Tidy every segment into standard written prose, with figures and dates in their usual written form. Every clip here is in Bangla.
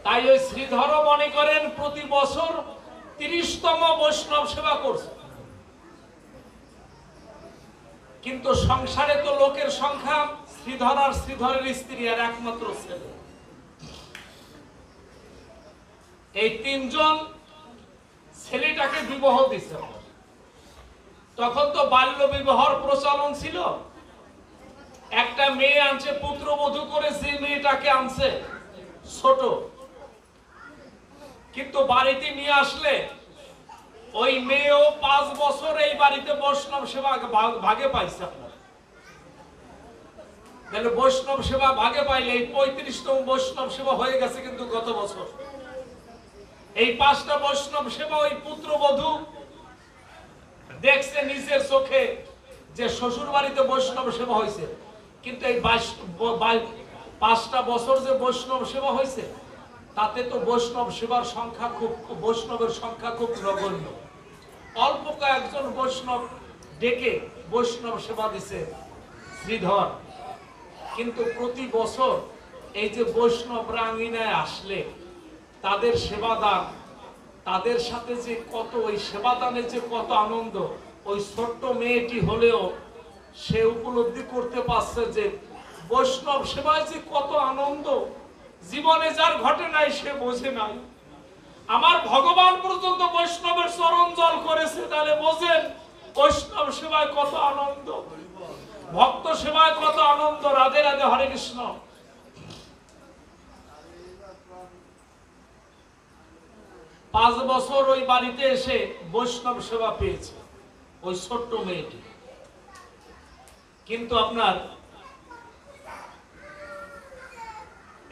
তাই ওই শ্রীধর মনে করেন প্রতি বছর 30তম বৈষ্ণব সেবা করছে। কিন্তু সংসারে তো লোকের সংখ্যা শ্রীধর আর শ্রীধরের স্ত্রী আর একমাত্র ছেলে, এই 3 জন ছেলেটাকে বিবাহ দিছে। তখন তো বাল্য বিবাহর প্রচলন ছিল। একটা মেয়ে আনছে পুত্রবধূ করে, যে মেয়েটাকে আনছে ছোট, কিন্তু বাড়িতে নিয়ে আসলে ওই মেয়েও 5 বছর এই বাড়িতে বৈষ্ণব সেবা ভাগে পাইছে। তাহলে বৈষ্ণব সেবা ভাগে পাইলে এই 35তম বৈষ্ণব সেবা হয়ে গেছে। কিন্তু গত বছর এই 5টা বৈষ্ণব সেবা ওই পুত্রবধূ দেখছে নিজের চোখে যে শ্বশুর বাড়িতে বৈষ্ণব সেবা হয়েছে। কিন্তু এই 5টা বছর যে বৈষ্ণব সেবা হয়েছে, তাতে তো বৈষ্ণব সেবার সংখ্যা বৈষ্ণবের সংখ্যা খুব নগণ্য। অল্প কয়েকজন বৈষ্ণব ডেকে বৈষ্ণব সেবা দিছে শ্রীধর। কিন্তু প্রতি বছর এই যে বৈষ্ণব রাঙ্গিনায় আসলে তাদের সেবাদান, তাদের সাথে যে কত ওই সেবাদানের যে কত আনন্দ, ওই ছোট্ট মেয়েটি হলেও সে উপলব্ধি করতে পারছে যে বৈষ্ণব সেবায় যে কত আনন্দ জীবনে যার ঘটে নাই সে বোঝে নাই। আমার ভগবান পর্যন্ত বৈষ্ণবের চরণ জল করেছে, তাহলে বোঝেন বৈষ্ণব সেবায় কত আনন্দ, ভক্ত সেবায় কত আনন্দ। রাধে রাধে, হরে কৃষ্ণ। পাঁচ বছর ওই বাড়িতে এসে বৈষ্ণব সেবা পেয়েছে ওই ছোট্ট মেয়েটি। কিন্তু আপনার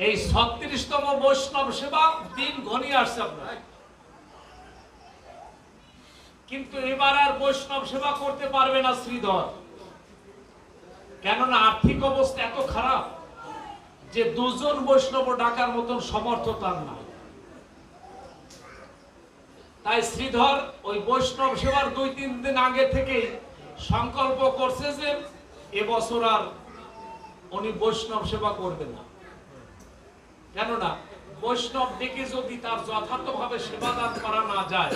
এই 36তম বৈষ্ণব সেবা দিন ঘনিয়ে আসছে আপনার। কিন্তু এবার আর বৈষ্ণব সেবা করতে পারবে না শ্রীধর, কেননা আর্থিক অবস্থা এত খারাপ যে 2 জন বৈষ্ণব ডাকার মতন সমর্থ তার নাই। তাই শ্রীধর ওই বৈষ্ণব সেবার 2-3 দিন আগে থেকেই সংকল্প করছে যে এবছর আর উনি বৈষ্ণব সেবা করবেন না। কেননা বৈষ্ণব ডেকে যদি তার যথার্থভাবে সেবা দান করা না যায়,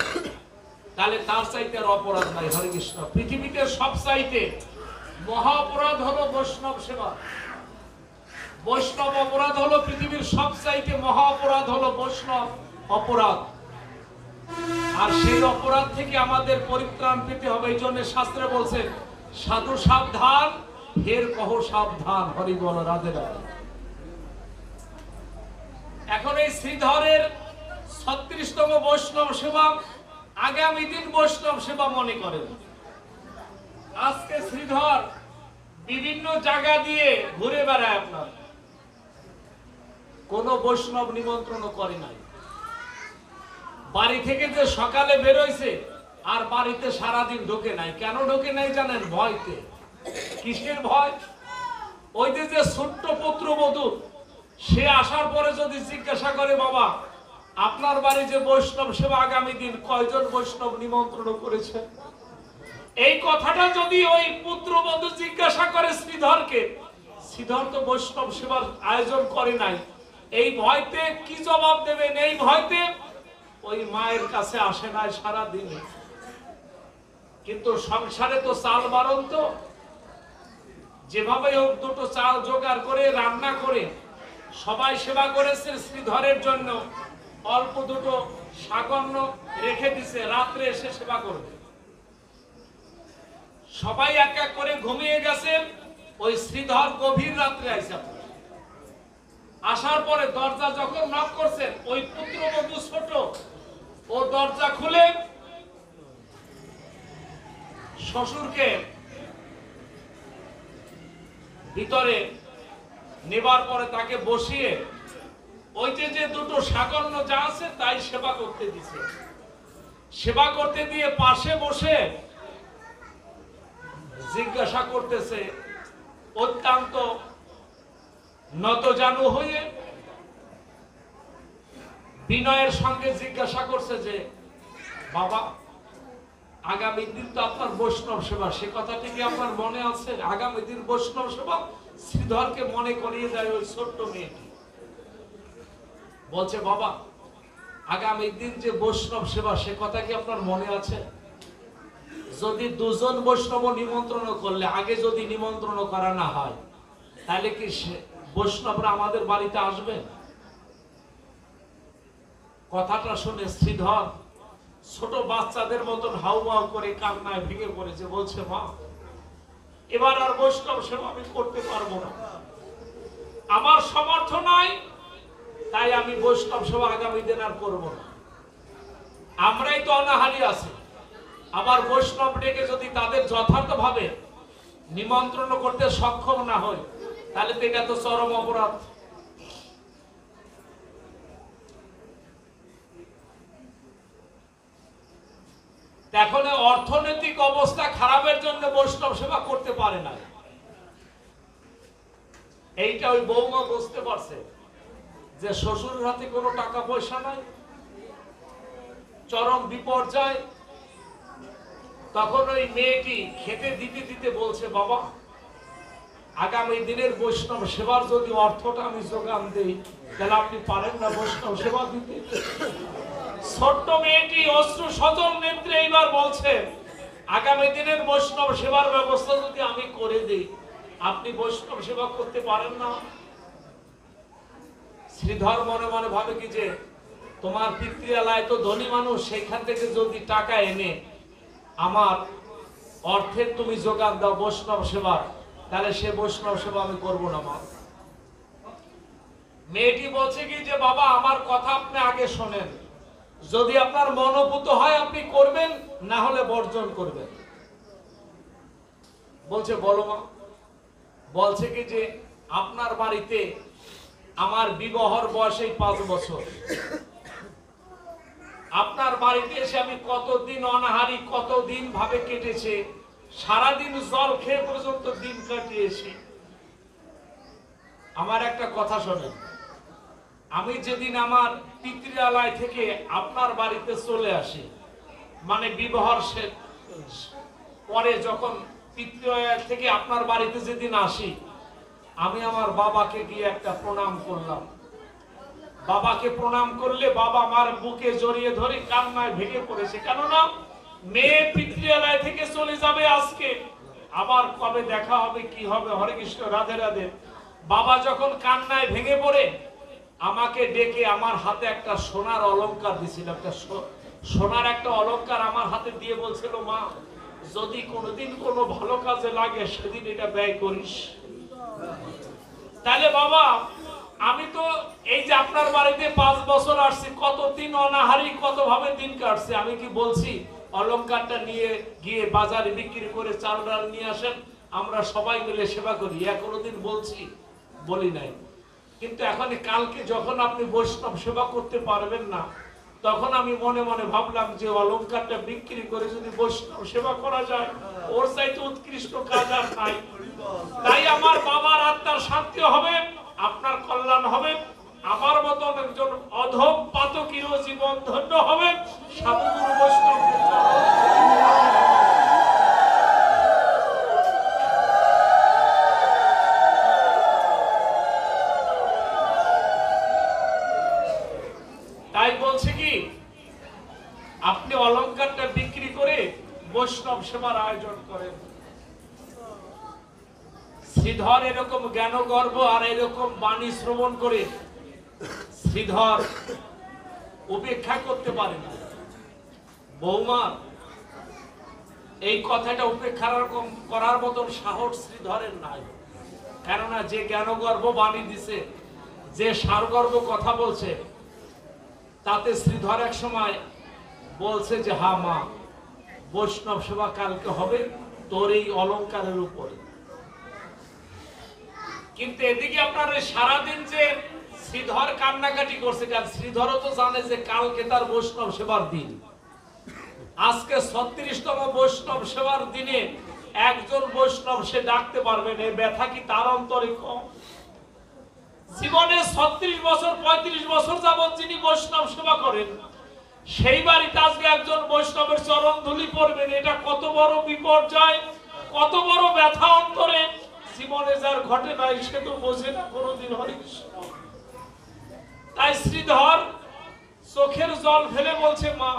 তাহলে তার চাইতে আর অপরাধ নাই। হরে কৃষ্ণ। পৃথিবীতে সব চাইতে মহা অপরাধ হলো বৈষ্ণব সেবা। বৈষ্ণব অপরাধ হলো পৃথিবীর সব চাইতে মহা অপরাধ হলো বৈষ্ণব অপরাধ। আর সেই অপরাধ থেকে আমাদের পরিত্রাণ পেতে হবে। এই জন্য শাস্ত্রে বলছে সাধু সাবধান, ফের কহ সাবধান। হরি বল, রাধে রাধে। এখন এই শ্রীধরের 36তম বৈষ্ণব সেবা আগামী দিন বৈষ্ণব সেবা মনে করেন। আজকে শ্রীধর বিভিন্ন জায়গা দিয়ে ঘুরে বেড়ায়, আপনার কোন বৈষ্ণব নিমন্ত্রণ করে নাই। বাড়ি থেকে যে সকালে বেরোইছে আর বাড়িতে সারাদিন ঢোকে নাই। কেন ঢোকে নাই জানেন? ভয়তে। কিসের ভয়? ওই যে ছোট্ট পুত্রবধূ, সে আসার পরে যদি জিজ্ঞাসা করে বাবা আপনার বাড়ি যে বৈষ্ণব সেবা আগামী দিন কয়জন বৈষ্ণব নিমন্ত্রণ করেছে, এই কথাটা যদি ওই পুত্রবধূ জিজ্ঞাসা করে শ্রীধরকে, শ্রীধর তো বৈষ্ণব সেবার আয়োজন করে নাই, এই ভয়তে কি জবাব দেবেন? এই ভয়তে ওই মায়ের কাছে আসে নাই সারা দিন। কিন্তু সংসারে তো চাল বারণ, তো যেভাবে হোক 2টো চাল জোগাড় করে রান্না করে সবাই সেবা করেছে। শ্রীধরের জন্য অল্প 2টো সাগন্ন রেখে দিছে, রাত্রে এসে সেবা করবে। সবাই এক এক করে ঘুমিয়ে গেছে। ওই শ্রীধর গভীর রাত্রে আইসা আসার পরে দরজা যখন নক করছেন, ওই পুত্রবধূ ছোট, ও দরজা খুলে শ্বশুরকে ভিতরে নেবার পরে তাকে বসিয়ে ওই যে 2টো সাগন্ন যা আছে তাই সেবা করতে দিছে। সেবা করতে দিয়ে পাশে বসে জিজ্ঞাসা করতেছে অত্যন্ত নতজানু হয়ে, বিনয়ের সঙ্গে জিজ্ঞাসা করছে যে বাবা আগামী দিন তো আপনার বৈষ্ণব সেবা, সে কথাটি কি আপনার মনে আছে? আগামী দিন বৈষ্ণব সেবা। শ্রীধরকে মনে করিয়ে দেয় ওই ছোট্ট মেয়েটি। বলছে বাবা আগামী দিন যে বৈষ্ণব সেবা সে কথা কি আপনার মনে আছে? যদি দুজন বৈষ্ণব নিমন্ত্রণ করলে আগে যদি নিমন্ত্রণ করা না হয় তাহলে কি বৈষ্ণবরা আমাদের বাড়িতে আসবে? কথাটা শুনে শ্রীধর ছোট বাচ্চাদের মতন হাউমাউ করে কান্নায় ভেঙে পড়েছে। বলছে মা এবার আর বৈষ্ণব সেবা আমি করতে পারবো না, আমার সামর্থ্য নাই, তাই আমি বৈষ্ণব সেবা আগামী দিন আর করবো না। আমরাই তো অনাহারি আছি, আবার বৈষ্ণব ডেকে যদি তাদের যথার্থভাবে নিমন্ত্রণ করতে সক্ষম না হয় তাহলে তো এটা তো চরম অপরাধ। এখন অর্থনৈতিক অবস্থা খারাপের জন্য বৈষ্ণব সেবা করতে পারে না, এইটা ওই বৌমা বুঝতে পারছে যে শ্বশুরের হাতে কোনো টাকা পয়সা নাই, চরম বিপর্যয়। তখন ওই মেয়েটি খেতে দিতে দিতে বলছে বাবা আগামী দিনের বৈষ্ণব সেবার যদি অর্থটা আমি যোগান দেই তাহলে আপনি পারেন না বৈষ্ণব সেবা দিতে? ছোট্ট মেয়েটি অশ্রু সজল নেত্রে এইবার বলছে আগামী দিনের বৈষ্ণব সেবার ব্যবস্থা যদি আমি করে দিই আপনি বৈষ্ণব সেবা করতে পারেন না? শ্রীধর মনে মনে ভাবে কি যে তোমার পিতৃয়ালয় তো ধনী মানুষ, সেইখান থেকে যদি টাকা এনে আমার অর্থের তুমি যোগান দাও বৈষ্ণব সেবা, তাহলে সে বৈষ্ণব সেবা আমি করবো না মা। মেয়েটি বলছে কি যে বাবা আমার কথা আপনি আগে শোনেন, যদি আপনার মনোভূত হয় আপনি করবেন, না হলে বর্জন করবেন। বলছে বলো মা। বলছে কি যে আপনার বাড়িতে আমার বিবাহর বয়স 5 বছর, আপনার বাড়িতে এসে আমি কতদিন অনাহারি কতদিন ভাবে কেটেছে, সারাদিন জল খেয়ে পর্যন্ত দিন কাটিয়েছি। আমার একটা কথা শোনেন, আমি যেদিন আমার পিতৃয়ালয় থেকে আপনার বাড়িতে চলে আসি, মানে বিবাহর পরে যখন পিতৃয়ালয় থেকে আপনার বাড়িতে যেদিন আসি, আমি আমার বাবাকে গিয়ে একটা প্রণাম করলাম। বাবাকে প্রণাম করলে বাবা আমার বুকে জড়িয়ে ধরে কান্নায় ভেঙে পড়েছে, কেননা মেয়ে পিতৃয়ালয় থেকে চলে যাবে আজকে, আবার কবে দেখা হবে কি হবে, হরে কৃষ্ণ রাধে রাধে। বাবা যখন কান্নায় ভেঙে পড়ে আমাকে ডেকে আমার হাতে একটা সোনার অলংকার দিছিল, একটা সোনার একটা অলংকার আমার হাতে দিয়ে বলছিল মা যদি কোনোদিন কোনো ভালো কাজে লাগে সেদিন এটা ব্যয় করিস। তাহলে বাবা আমি তো এই যে আপনার বাড়িতে 5 বছর আসছি, কতদিন অনাহারি কত ভাবে দিন কাটছে, আমি কি বলছি অলংকারটা নিয়ে গিয়ে বাজারে বিক্রি করে চাল ডাল নিয়ে আসেন আমরা সবাই মিলে সেবা করি? কোনোদিন বলছি? বলি নাই। কিন্তু এখন কালকে যখন আপনি বৈষ্ণব সেবা করতে পারবেন না, তখন আমি মনে মনে ভাবলাম যে অলংকারটা বিক্রি করে যদি বৈষ্ণব সেবা করা যায় ওর চাইতে উৎকৃষ্ট কাজ আর নাই। তাই আমার বাবার আত্মার শান্তি হবে, আপনার কল্যাণ হবে, আমার মতন একজন অধম পাতকীরও জীবন ধন্য হবে। সাধুগুরু বৈষ্ণব তাই বলছে কি আপনি অলংকারটা বিক্রি করে বৈষ্ণব সেবার আয়োজন করেন। শ্রীধর এরকম জ্ঞান গর্ব আর এরকম বাণী শ্রবণ করে শ্রীধর উপেক্ষা করতে পারে না। বৌমা এই কথাটা উপেক্ষা করার মতন সাহস শ্রীধরের নাই, কেননা যে জ্ঞান গর্ব বাণী দিছে, যে সারগর্ব কথা বলছে, তাতে শ্রীধর এক সময় বলছে যে হা মা বৈষ্ণব সেবা কালকে হবে তোর এই অলংকারের উপরে। কিন্তু এদিকে আপনার সারাদিন যে শ্রীধর কান্নাকাটি করছে, কারণ শ্রীধরও তো জানে যে কালকে তার বৈষ্ণব সেবার দিন। আজকে 36তম বৈষ্ণব সেবার দিনে একজন বৈষ্ণব সে ডাকতে পারবেন, এই ব্যথা কি তার অন্তরে কম? জীবনে 36 বছর 35 বছর যাবৎ যিনি বৈষ্ণব সেবা করেন, সেই বাড়িতে আজকে একজন বৈষ্ণবের চরণ ধুলি পড়বেন, এটা কত বড় বিপর্যয়, কত বড় ব্যথা অন্তরে। জীবনে যার ঘটে নাই সে তো বোঝে না কোনোদিন। হরে কৃষ্ণ। তাই শ্রীধর চোখের জল ফেলে বলছে, মা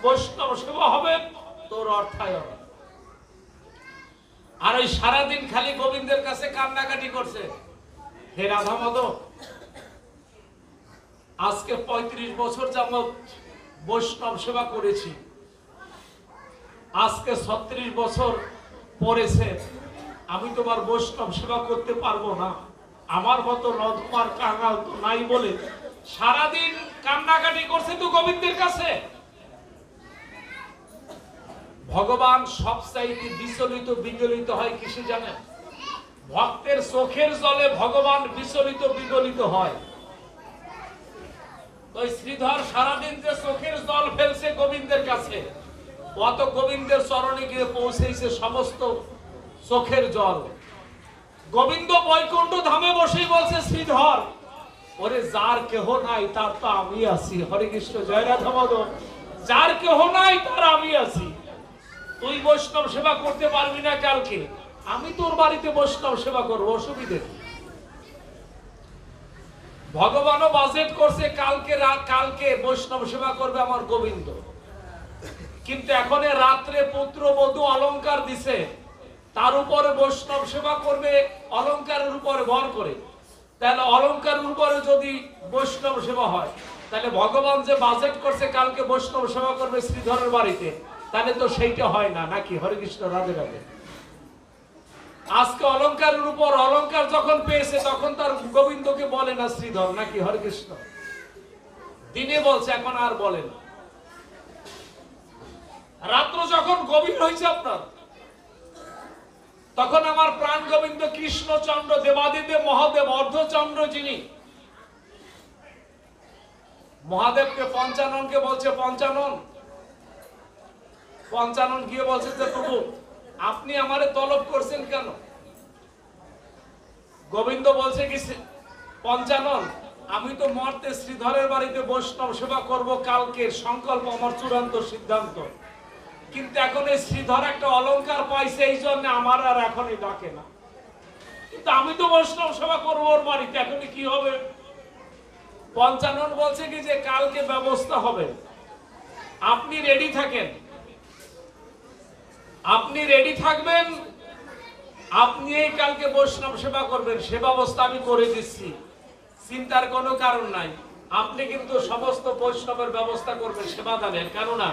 বৈষ্ণব সেবা হবে তোর অর্থায়ন। আর ওই সারাদিন খালি গোবিন্দের কাছে কান্নাকাটি করছে, হে রাধা মাধব, আজকে 35 বছর যাবত বৈষ্ণব সেবা করেছি, আজকে 36 বছর পরেছে, আমি তোমার বৈষ্ণব সেবা করতে পারবো না, আমার মতো রথমার কাঙাল তো নাই বলে সারাদিন কান্নাকাটি করছে তো গোবিন্দের কাছে। ভগবান সবচাইতে বিচলিত বিগলিত হয় কিসে জানেন? ভক্তের চোখের জলে ভগবান বিচলিত বিগলিত হয়। ওই শ্রীধর সারাদিন যে চোখের জল ফেলছে গোবিন্দের কাছে, অত গোবিন্দের চরণে গিয়ে পৌঁছেছে সমস্ত চোখের জল। গোবিন্দ বৈকুণ্ঠ ধামে বসেই বলছে, শ্রীধর ওরে যার কেহ নাই তার তো আমি আছি। হরে কৃষ্ণ, জয় রাধা মাধব। যার কেহ নাই তার আমি আছি। তুই বৈষ্ণব সেবা করতে পারবি না কালকে, আমি তোর বাড়িতে বৈষ্ণব সেবা করবো, অসুবিধে নেই। ভগবানও বাজেট করছে কালকে বৈষ্ণব সেবা করবে আমার গোবিন্দ, কিন্তু এখন রাত্রে পুত্র বধূ অলংকার দিছে, তার উপরে বৈষ্ণব সেবা করবে অলংকারের উপরে ভর করে। তাহলে অলংকারের উপরে যদি বৈষ্ণব সেবা হয়, তাহলে ভগবান যে বাজেট করছে কালকে বৈষ্ণব সেবা করবে শ্রীধরের বাড়িতে, তাহলে তো সেইটা হয় না নাকি? হরে কৃষ্ণ, রাধে রাধে। আজকে অলংকারের উপর অলংকার যখন পেয়েছে তখন তার গোবিন্দকে বলে না শ্রীধর নাকি? হরে কৃষ্ণ। দিনে বলছে, এখন আর বলে না। রাত্র যখন গভীর হয়েছে আপনার, তখন আমার প্রাণ গোবিন্দ কৃষ্ণচন্দ্র দেবাদিদেব মহাদেব অর্ধচন্দ্র, যিনি মহাদেবকে পঞ্চাননকে বলছে, পঞ্চানন গিয়ে বলছে যে প্রভু আপনি আমারে তলব করছেন কেন? গোবিন্দ বলছে কি, পঞ্চানন আমি তো মর্তে শ্রীধরের বাড়িতে বৈষ্ণব সেবা করব, কালকে সংকল্প আমার চূড়ান্ত সিদ্ধান্ত, কিন্তু এখন এই শ্রীধর একটা অলংকার পাইছে, এই জন্য আমার আর এখনই ডাকে না, কিন্তু আমি তো বৈষ্ণব সেবা করবো ওর বাড়িতে, এখন কি হবে? পঞ্চানন বলছে কি যে কালকে ব্যবস্থা হবে, আপনি রেডি থাকেন, আপনি রেডি থাকবেন, আপনি এই কালকে বৈষ্ণব সেবা করবেন, সে ব্যবস্থা আমি করে দিচ্ছি, চিন্তার কোনো কারণ নাই। আপনি কিন্তু সমস্ত বৈষ্ণবের ব্যবস্থা করবেন সেবা দানের, কেননা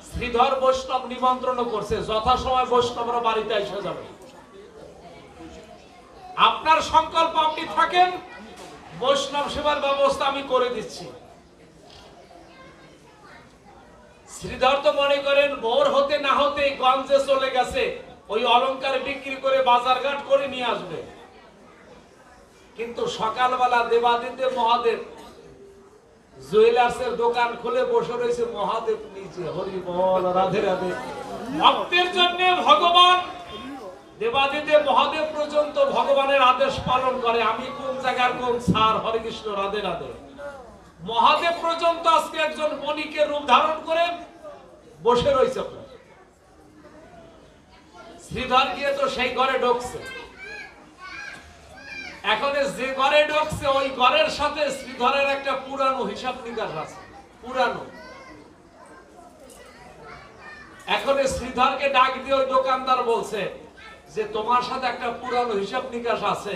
শ্রীধর বৈষ্ণব নিমন্ত্রণ করছে, যথাসময় বৈষ্ণবরা বাড়িতে এসে যাবে। আপনার সংকল্প আপনি থাকেন, বৈষ্ণব সেবার ব্যবস্থা আমি করে দিচ্ছি। শ্রীধর তো মনে করেন ভোর হতে না হতে গঞ্জে চলে গেছে, ওই অলংকার বিক্রি করে বাজারঘাট করে নিয়ে আসবে, কিন্তু সকালবেলা দেবাদিদেব মহাদেব জুয়েলার্সের দোকান খুলে বসে রয়েছে, মহাদেব নিচে। হরি বল, রাধে রাধে। ভক্তের জন্য ভগবান দেবাদিদেব মহাদেব পর্যন্ত ভগবানের আদেশ পালন করে, আমি কোন জায়গার কোন ছাড়। হরে কৃষ্ণ, রাধে রাধে। মহাদেব পর্যন্ত আজকে একজন বণিকের রূপ ধারণ করে বসে রয়েছে। শ্রীধর গিয়ে তো সেই ঘরে ঢুকছে, এখন যে ঘরে ঢুকছে ওই ঘরের সাথে শ্রীধরের একটা পুরানো হিসাব নিকাশ আছে, পুরানো। এখন শ্রীধরকে ডাক দিয়ে ওই দোকানদার বলছে যে তোমার সাথে একটা পুরানো হিসাব নিকাশ আছে,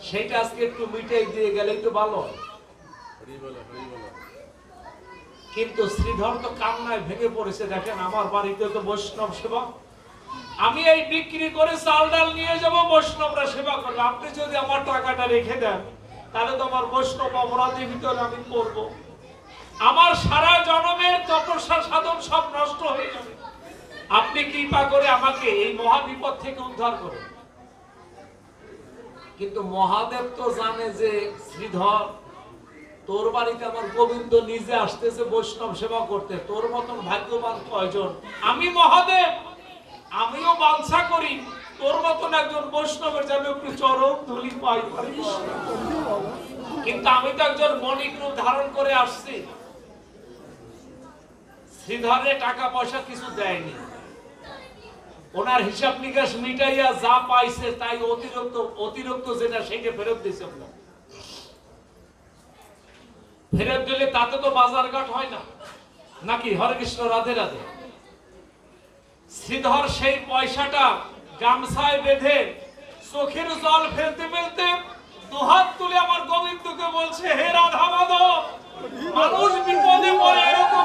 সেটা আজকে একটু মিটাই দিয়ে গেলেই তো ভালো। কিন্তু শ্রীধর তো কান্নায় ভেঙে পড়েছে, দেখেন আমার বাড়িতে তো বৈষ্ণব সেবা, আমি এই বিক্রি করে চাল ডাল নিয়ে যাবো, বৈষ্ণবরা সেবা করবে, আপনি যদি আমার টাকাটা রেখে দেন তাহলে তো আমার বৈষ্ণব অপরাধের ভিতরে আমি করব, আমার সারা জন্মের তপস্যা সাধন সব নষ্ট হয়ে যাবে, আপনি কৃপা করে আমাকে এই মহা বিপদ থেকে উদ্ধার করুন। কিন্তু মহাদেব তো জানে যে শ্রীধর তোর বাড়িতে আমার গোবিন্দ নিজে আসতেছে বৈষ্ণব সেবা করতে, তোর মতন ভাগ্যবান কয়জন? আমি মহাদেব, আমিও বাঞ্ছা করি তোর মতন একজন বৈষ্ণবের যেন একটু চরম ধুলি পাই, কিন্তু আমি তো একজন বণিক রূপ ধারণ করে আসছি। শ্রীধরে টাকা পয়সা কিছু দেয়নি, ওনার হিসাব নিকাশ মিটাইয়া যা পাইছে তাই অতিরিক্ত যেটা সেটা ফেরত দিয়েছে। ফেরত দিলে তাতে তো বাজার ঘাট হয় না নাকি? হরে কৃষ্ণ, রাধে রাধে। শ্রীধর সেই পয়সাটা গামছায় বেঁধে চোখের জল ফেলতে ফেলতে দুহাত তুলে আমার গোবিন্দকে বলছে, হে রাধা মাধব, মানুষ বিপদে পড়ে এরকম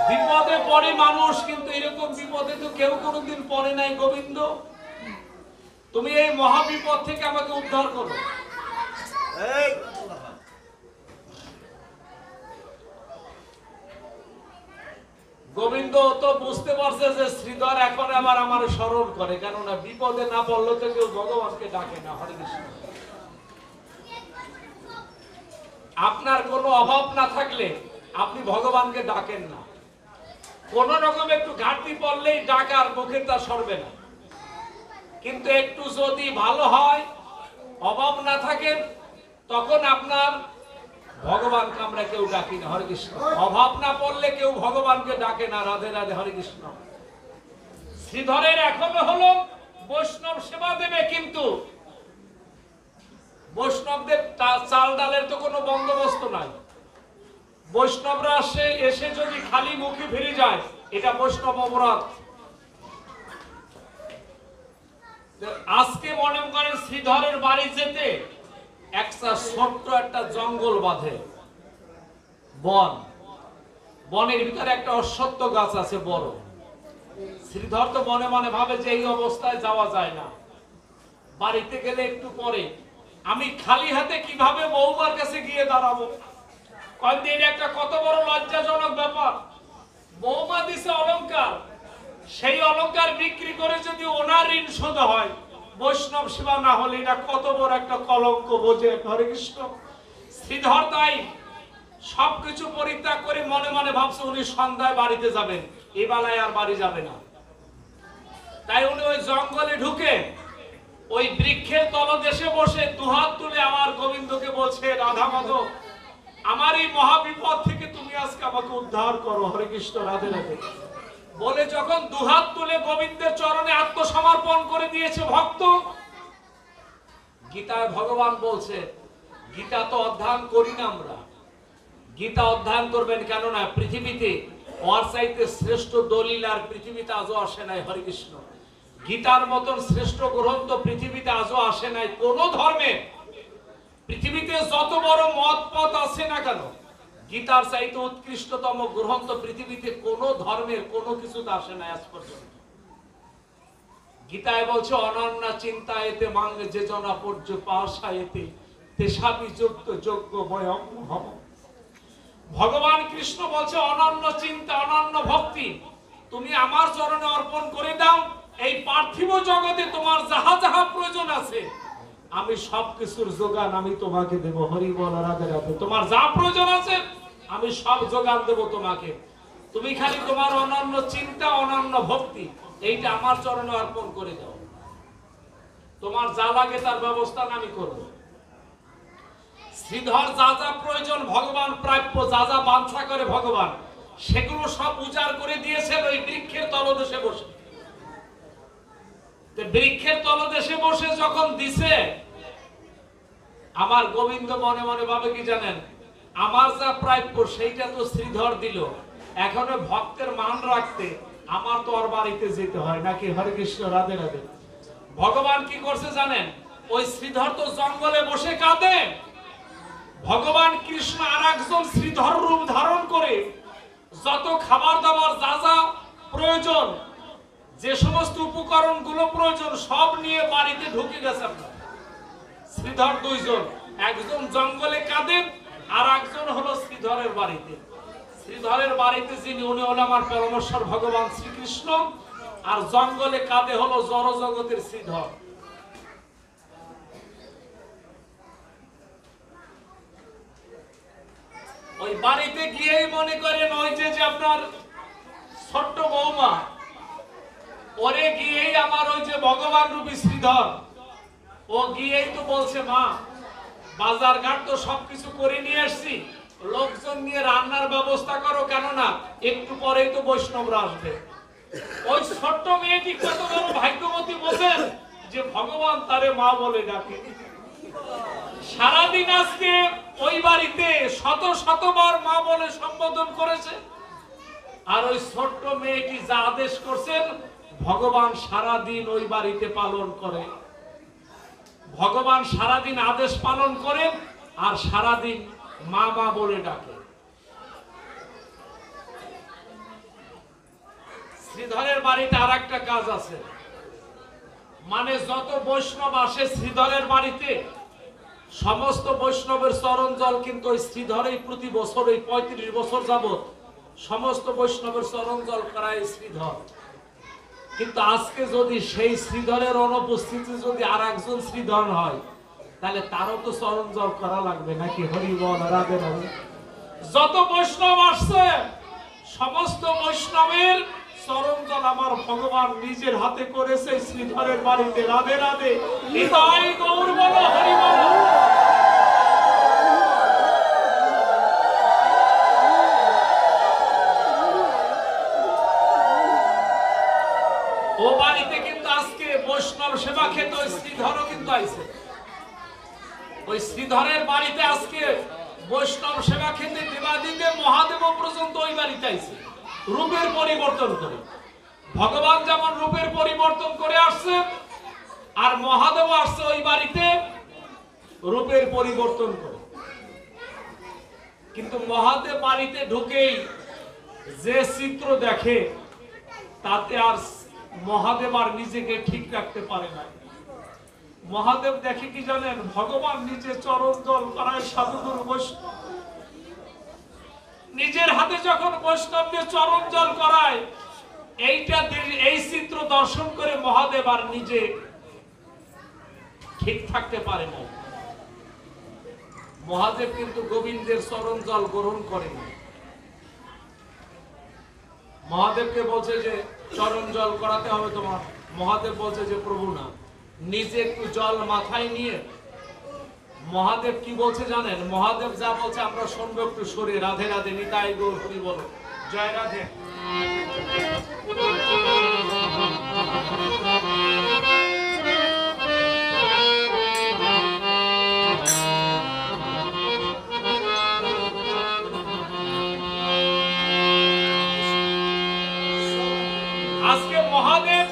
বিপদে পড়ে মানুষ, কিন্তু এরকম বিপদে তো কেউ কোনোদিন পড়ে নাই। গোবিন্দ, তুমি এই মহাবিপদ থেকে আমাকে উদ্ধার করো। গোবিন্দ তো বুঝতে পারছে যে শ্রীধর এখন আবার আমার স্মরণ করে, কেননা বিপদে না পড়লে তো কেউ ভগবানকে ডাকে না। হরে কৃষ্ণ। আপনার কোনো অভাব না থাকলে আপনি ভগবানকে ডাকেন না। কোন রকম একটু ঘাটতি পড়লেই ডাকার মুখে তা সরবে না। কিন্তু একটু যদি ভালো হয়, অভাব না থাকে, তখন আপনার ভগবানকে আমরা কেউ ডাকি না। হরে কৃষ্ণ। অভাব না পড়লে কেউ ভগবানকে ডাকে না। রাধে রাধে, হরে কৃষ্ণ। শ্রীধরের এখনো হলো বৈষ্ণব সেবা দেবে, কিন্তু বৈষ্ণবদের চাল ডালের তো কোনো বন্দোবস্ত নাই। বৈষ্ণবরা এসে যদি খালি মুখে ফিরে যায়, এটা বৈষ্ণব অপরাধ। আজকে মনে করেন শ্রীধরের বাড়ি যেতে একটা ছোট্ট একটা জঙ্গল বাঁধে, বন। বনের ভিতরে একটা অশ্বত্থ গাছ আছে বড়। শ্রীধর তো মনে মনে ভাবে যে এই অবস্থায় যাওয়া যায় না, বাড়িতে গেলে একটু পরে আমি খালি হাতে কিভাবে বৌমার কাছে গিয়ে দাঁড়াবো। কয়েকদিন একটা কত বড় লজ্জাজনক ব্যাপার। বৌমা দিছে অলংকার, সেই অলংকার বিক্রি করে যদি ওনার ঋণ শোধ হয়, বৈষ্ণব সেবা না হলে এটা কত বড় একটা কলঙ্ক বোঝে। হরে কৃষ্ণ। শ্রীধর তাই সবকিছু পরিত্যাগ করে মনে মনে ভাবছে উনি সন্ধ্যায় বাড়িতে যাবেন, এই বেলায় আর বাড়ি যাবে না। তাই উনি ওই জঙ্গলে ঢুকে ওই বৃক্ষের তলদেশে বসে দুহাত তুলে আমার গোবিন্দকে বলছে, রাধা মাধব, আমার এই মহাবিপদ থেকে তুমি আজকে আমাকে উদ্ধার করো। হরে কৃষ্ণ, রাধে রাধে বলে যখন দুহাত তুলে গোবিন্দের চরণে আত্মসমর্পণ করে দিয়েছে ভক্ত, গীতায় ভগবান বলছে, গীতা তো অধ্যয়ন করি না আমরা, গীতা অধ্যয়ন করবেন কেননা পৃথিবীতে ওর চাইতে শ্রেষ্ঠ দলিল আর পৃথিবীতে আজও আসে নাই। হরে কৃষ্ণ। গীতার মতন শ্রেষ্ঠ গ্রন্থ পৃথিবীতে আজও আসে নাই কোন ধর্মে। পৃথিবীতে যত বড় মত পথ আছে না কেন, গীতার চাইতে উৎকৃষ্টতম গ্রন্থ পৃথিবীতে কোন ধর্মের কোনো কিছুতে আসে নাই আজ পর্যন্ত। গীতায় বলছে, অনন্য চিন্তা এতে মাঙ্গে যে জনা পর্য পাশা এতে তেসাবি যুক্ত যোগ্য বয়ম হম। ভগবান কৃষ্ণ বলছে, অনন্য চিন্তা, অনন্য ভক্তি তুমি আমার চরণে অর্পণ করে দাও। এই পার্থিব জগতে তোমার যাহা যাহা প্রয়োজন আছে, আমি সবকিছুর যোগান আমি তোমাকে দেব। হরি বল, রাধে রাধে। তোমার যা প্রয়োজন আছে আমি সব যোগান দেব তোমাকে। তুমি খালি তোমার অনন্য চিন্তা, অনন্য ভক্তি এইটা আমার চরণে অর্পণ করে দাও। তোমার যা লাগে তার ব্যবস্থা আমি করব। শ্রীধর যা যা প্রয়োজন ভগবান প্রাপ্য, যা যা বাঞ্ছা করে ভগবান, সেগুলো সব উজাড় করে দিয়েছেন ওই বৃক্ষের তলদেশে বসে। বৃক্ষের তলদেশে বসে যখন দিছে, আমার গোবিন্দ মনে মনে ভাবে কি জানেন, আমার যা প্রাপ্য সেইটা তো শ্রীধর দিল, এখনো ভক্তের মান রাখতে আমার তো ওর বাড়িতে যেতে হয় নাকি। হরে কৃষ্ণ, রাধে রাধে। ভগবান কি করছে জানেন, ওই শ্রীধর তো জঙ্গলে বসে কাঁদে, ভগবান কৃষ্ণ আর একজন শ্রীধর রূপ ধারণ করে যত খাবার দাবার যা যা প্রয়োজন, যে সমস্ত উপকরণ গুলো প্রয়োজন সব নিয়ে বাড়িতে ঢুকে গেছে। শ্রীধর দুইজন, একজন জঙ্গলে কাঁদেন আর একজন হলো শ্রীধরের বাড়িতে। শ্রীধরের বাড়িতে যিনি, উনি হলো আমার পরমেশ্বর ভগবান শ্রীকৃষ্ণ, আর জঙ্গলে কাঁদে হলো জড় জগতের শ্রীধর। ওই বাড়িতে গিয়েই মনে করেন ওই যে আপনার ছোট্ট বৌমা, ওরে গিয়েই আমার ওই যে ভগবান রূপী শ্রীধর, ও গিয়েই তো বলছে, মা বাজার ঘাট তো সবকিছু করে নিয়ে আসছি, লোকজন নিয়ে রান্নার ব্যবস্থা করো, কেননা একটু পরেই তো বৈষ্ণবরা আসবে। ওই ছোট্ট মেয়েটি কত বড় ভাগ্যবতী বোঝেন যে ভগবান তারে মা বলে ডাকে। সারাদিন আজকে ওই বাড়িতে শত শতবার মা বলে সম্বোধন করেছে, আর ওই ছোট্ট মেয়েটি যা আদেশ করছেন ভগবান সারাদিন ওই বাড়িতে পালন করে। ভগবান সারাদিন আদেশ পালন করেন আর সারাদিন মা মা বলে ডাকে। শ্রীধরের বাড়িতে আর একটা কাজ আছে, মানে যত বৈষ্ণব আসে শ্রীধরের বাড়িতে সমস্ত বৈষ্ণবের চরণ জল কিন্তু ওই শ্রীধরেই প্রতি বছর এই 35 বছর যাবত সমস্ত বৈষ্ণবের চরণ জল করায় শ্রীধর। কিন্তু আজকে যদি সেই শ্রীধরের অনুপস্থিতি যদি আর একজন শ্রীধর হয় তাহলে তারও তো চরণ জল করা লাগবে নাকি? হরি বল, রাধে রাধে। যত বৈষ্ণব আসছে সমস্ত বৈষ্ণবের চরণ জল আমার ভগবান নিজের হাতে করেছে শ্রীধরের বাড়িতে। রাধে রাধে, নিতাই গৌর বল, হরি বল। ও বাড়িতে কিন্তু আজকে বৈষ্ণব সেবা খেতে ওই শ্রীধরও কিন্তু আইছে। ওই শ্রীধরের বাড়িতে আজকে বৈষ্ণব সেবা খেতে দেবাদিদেব মহাদেব পর্যন্ত ওই বাড়িতে আইছে রূপের পরিবর্তন করে। ভগবান যেমন রূপের পরিবর্তন করে আসছে আর মহাদেব আসছে ওই বাড়িতে রূপের পরিবর্তন করে। কিন্তু মহাদেব বাড়িতে ঢুকেই যে চিত্র দেখে তাতে আর মহাদেব আর নিজেকে ঠিক রাখতে পারে না। মহাদেব দেখে কি জানেন? ভগবান নিজে চরণ জল করায় সাধুগুরু বৈষ্ণব নিজের হাতে যখন বৈষ্ণবদের চরণ জল করায়, এই চিত্র দর্শন করে মহাদেব আর নিজে ঠিক থাকতে পারে না। মহাদেব কিন্তু গোবিন্দের চরণ জল গ্রহণ করেন। মহাদেবকে বলছে যে চরণ জল করাতে হবে তোমার। মহাদেব বলছে যে প্রভু না, নিজে একটু জল মাথায় নিয়ে। মহাদেব কি বলছে জানেন? মহাদেব যা বলছে আমরা শুনবো, একটু সরে। রাধে রাধে, নিতাই গৌর হরি বল, জয় রাধে। আজকে মহাদেব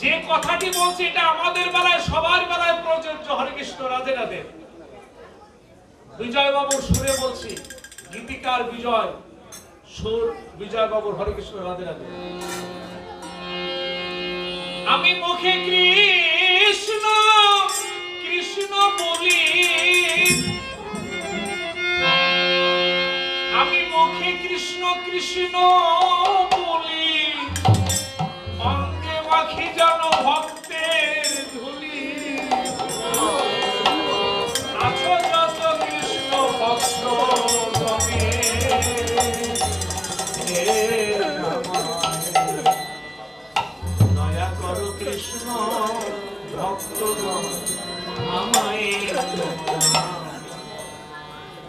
যে কথাটি বলছে এটা আমাদের বেলায় সবার বেলায় প্রযোজ্য। হরে কৃষ্ণ, রাধে রাধে। বিজয় বাবুর সুরে বলছি, গীতিকার বিজয়, সুর বিজয় বাবুর। হরে কৃষ্ণ, রাধে রাধে। আমি মুখে কৃষ্ণ কৃষ্ণ বলি, আমি মুখে কৃষ্ণ কৃষ্ণ বলি, অঙ্গে মাখি যেন ভক্তের ধুলি। আছো যত কৃষ্ণ ভক্ত জনে, দয়া করো কৃষ্ণ ভক্তগণ আমায়,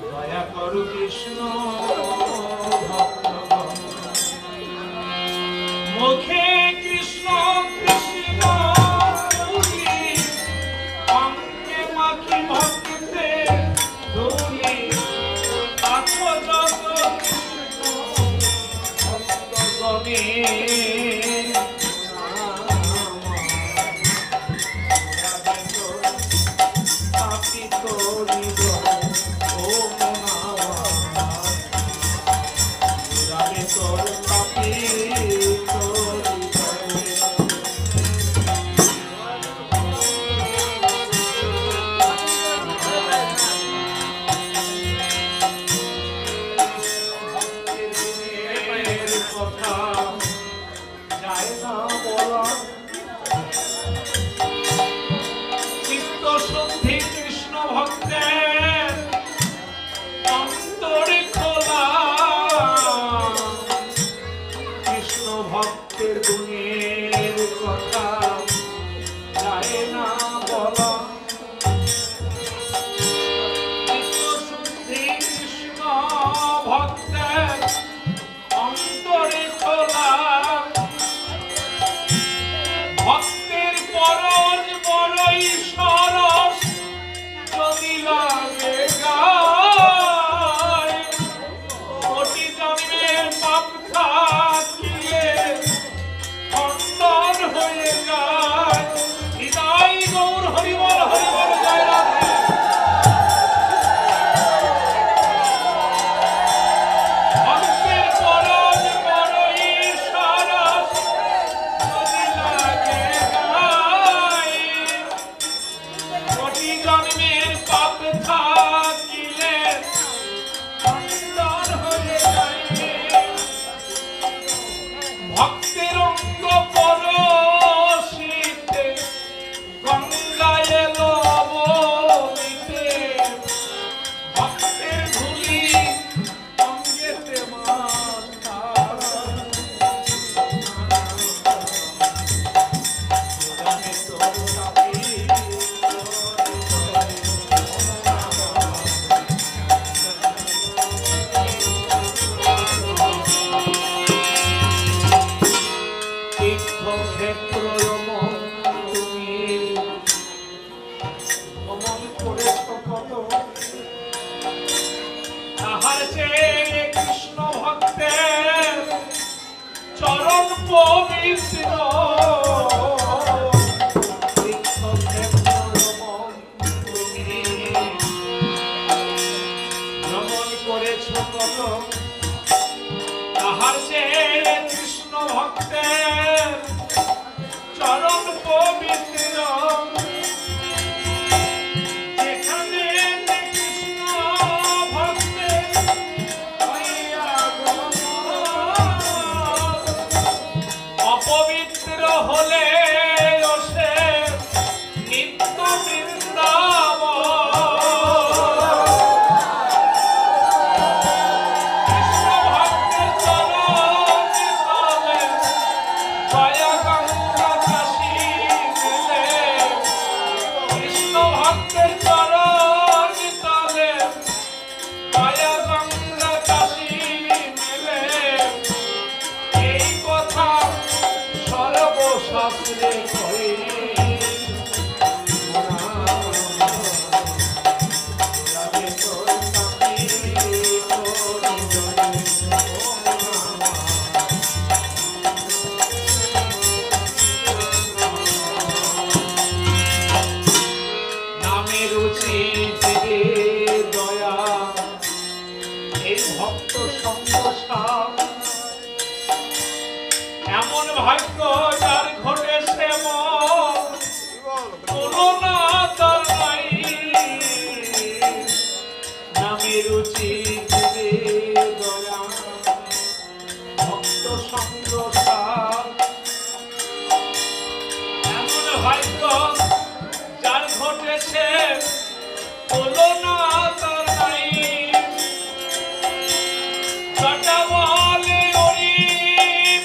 দয়া করো কৃষ্ণ ভক্তগণ। মুখে কৃষ্ণ কৃষ্ণ বলি, অঙ্গে মাখি ভক্তের ধুলি। আছো যত কৃষ্ণ ভক্তগণে, ক্ষেত্র তুমি ভ্রমণ করেছ কত, তাহার চেয়ে কৃষ্ণ ভক্তের চরণ পবিত্র ভ্রমণ করেছ কত, তাহার চেয়ে কৃষ্ণ ভক্তের চরণ পবিত্র যেখানে কৃষ্ণ ভক্তের অপবিত্র হলে সে নিত্য বৃন্দাবন। কৃষ্ণ ভক্তের চরণ তলে দয়া গঙ্গা কাশী মেলে, কৃষ্ণ ভক্তের চরণ তলে দয়া গঙ্গা কাশী মেলে, এই কথা সর্বশাস্ত্রে কয়ে। নামে রুচি দিবে দয়া, এই ভক্ত সংসার এমন ভাগ্য যার ঘটেছে তুলনা তার নাই। নামে রুচি দিবে দয়া ভক্ত সংসার এমন ভাগ্য যার ঘটেছে তুলনা তার নাই। কাটা বলে ওই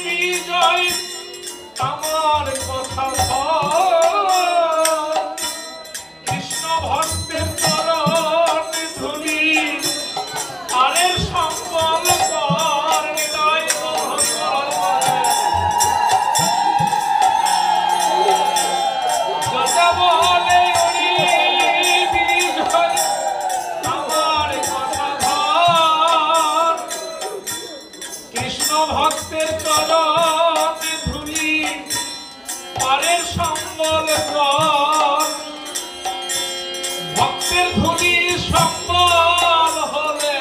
বিজয় আমার কথা কৃষ্ণ ভক্তের চরণ ধুলি আরে সম্বল কর হৃদয় কাটা বলে ওই বিজয় আমার কথা কৃষ্ণ ভক্তের চরণ ধুলি পারের সম্বল কর। ভক্তের ধুলি সম্বল হলে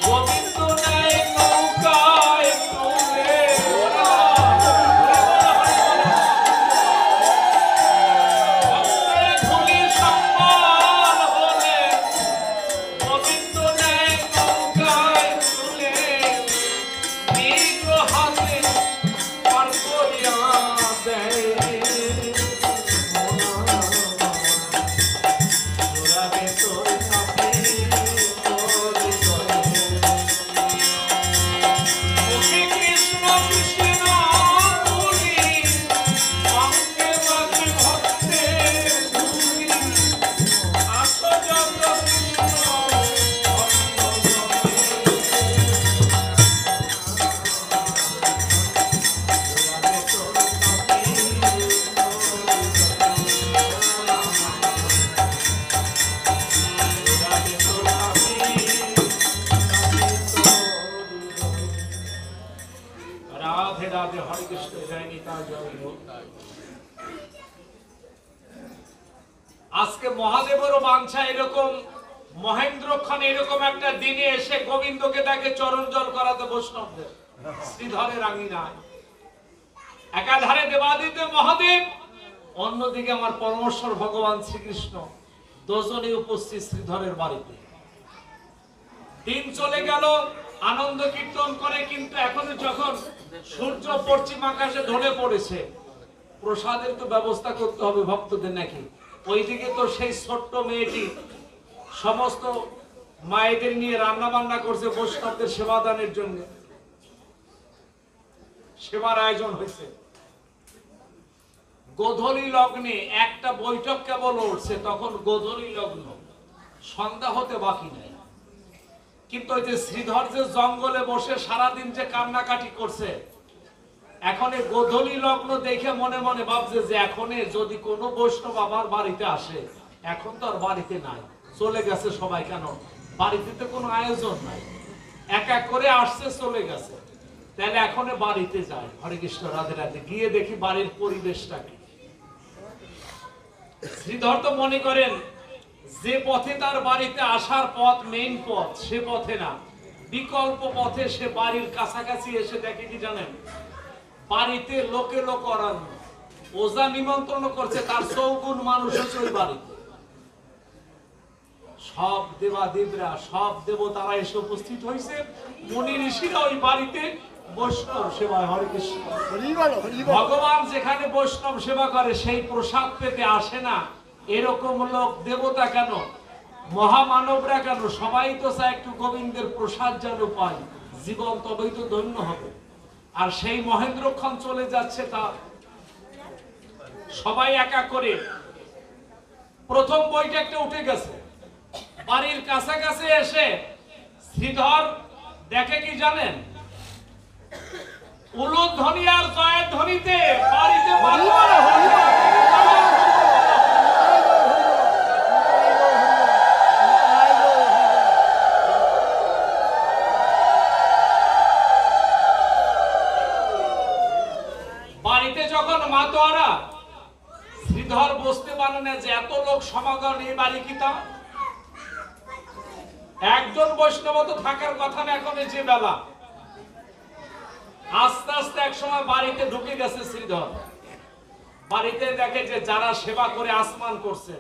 গোবিন্দ নেয় নৌকায় তুলে। ভক্তের ধুলি সম্বল হলে গোবিন্দ নেয় নৌকায় তুলে, নিজ হাতে পার করিয়া দেয়। জোড়াবে তোর সাথে তোর হৃদয়ে। ওকে কৃষ্ণ কৃষ্ণ বলি, অঙ্গে বাজে ভক্তের ধুলি, আসো যত কৃষ্ণ ভক্ত জনে। রাধে রাধে, হরে কৃষ্ণ, জয় নিতাই জয় হোক। আজকে মহাদেবেরও বাঞ্ছা এরকম মহেন্দ্র খান এরকম একটা দিনে এসে গোবিন্দকে তাকে চরণ জল করাতে বৈষ্ণবদের শ্রীধরের আঙিনায়। একাধারে দেবাদিদেব মহাদেব, অন্যদিকে আমার পরমেশ্বর ভগবান শ্রীকৃষ্ণ দুজনে উপস্থিত শ্রীধরের বাড়িতে। দিন চলে গেল, আনন্দ কীর্তন করে, কিন্তু এখনো যখন সূর্য পশ্চিম আকাশে ঢলে পড়েছে, প্রসাদের তো ব্যবস্থা করতে হবে ভক্তদের নাকি। ওইদিকে তো সেই ছোট্ট মেয়েটি সমস্ত মায়েদের নিয়ে রান্না বান্না করছে বৈষ্ণবদের সেবা দানের জন্য, সেবার আয়োজন হয়েছে। গোধূলি লগ্নে একটা বৈঠক কেবল উঠছে, তখন গোধূলি লগ্ন, সন্ধ্যা হতে বাকি নাই। কিন্তু ওই যে শ্রীধর যে জঙ্গলে বসে সারাদিন যে কান্নাকাটি করছে, এখন এই গোধূলি লগ্ন দেখে মনে মনে ভাবছে যে এখন যদি কোনো বৈষ্ণব আমার বাড়িতে আসে, এখন তো আর বাড়িতে নাই, চলে গেছে সবাই, কেন বাড়িতে তো কোনো আয়োজন নাই, এক এক করে আসছে চলে গেছে, তাহলে এখন বাড়িতে যায়। হরে কৃষ্ণ, রাধে রাধে। গিয়ে দেখি বাড়ির পরিবেশটা কি। শ্রীধর তো মনে করেন যে পথে তার বাড়িতে আসার পথ, মেইন পথ, সে পথে না, বিকল্প পথে সে বাড়ির কাছাকাছি এসে দেখে কি জানেন, বাড়িতে লোকে লোক অরণ্য, ওজা নিমন্ত্রণ করছে, তার চৌগুণ মানুষ হচ্ছে ওই বাড়িতে। সব দেবাদেবরা, সব দেবতারা এসে উপস্থিত হয়েছে, মুনি ঋষিরা ওই বাড়িতে বৈষ্ণব সেবায়। হরে কৃষ্ণ। ভগবান যেখানে বৈষ্ণব সেবা করে সেই প্রসাদ পেতে আসে না এরকম লোক, দেবতা কেন, মহামানবরা কেন, সবাই তো চায় একটু গোবিন্দের প্রসাদ যেন পায়, জীবন তবেই তো ধন্য হবে। আর সেই মহেন্দ্রক্ষণ চলে যাচ্ছে, তা সবাই একা করে প্রথম বৈঠকটা উঠে গেছে। বাড়ির কাছাকাছি এসে শ্রীধর দেখে কি জানেন, উলুধ্বনি আর জয়ধ্বনিতে বাড়িতে বাড়িতে যখন মাতোয়ারা, শ্রীধর বুঝতে পারে না যে এত লোক সমাগম এই বাড়ি কি তা একজন বৈষ্ণব তো থাকার কথা না। এখন যে বেলা, আস্তে আস্তে এক সময় বাড়িতে ঢুকে গেছে শ্রীধর। বাড়িতে দেখে যে যারা সেবা করে আসমান করছে,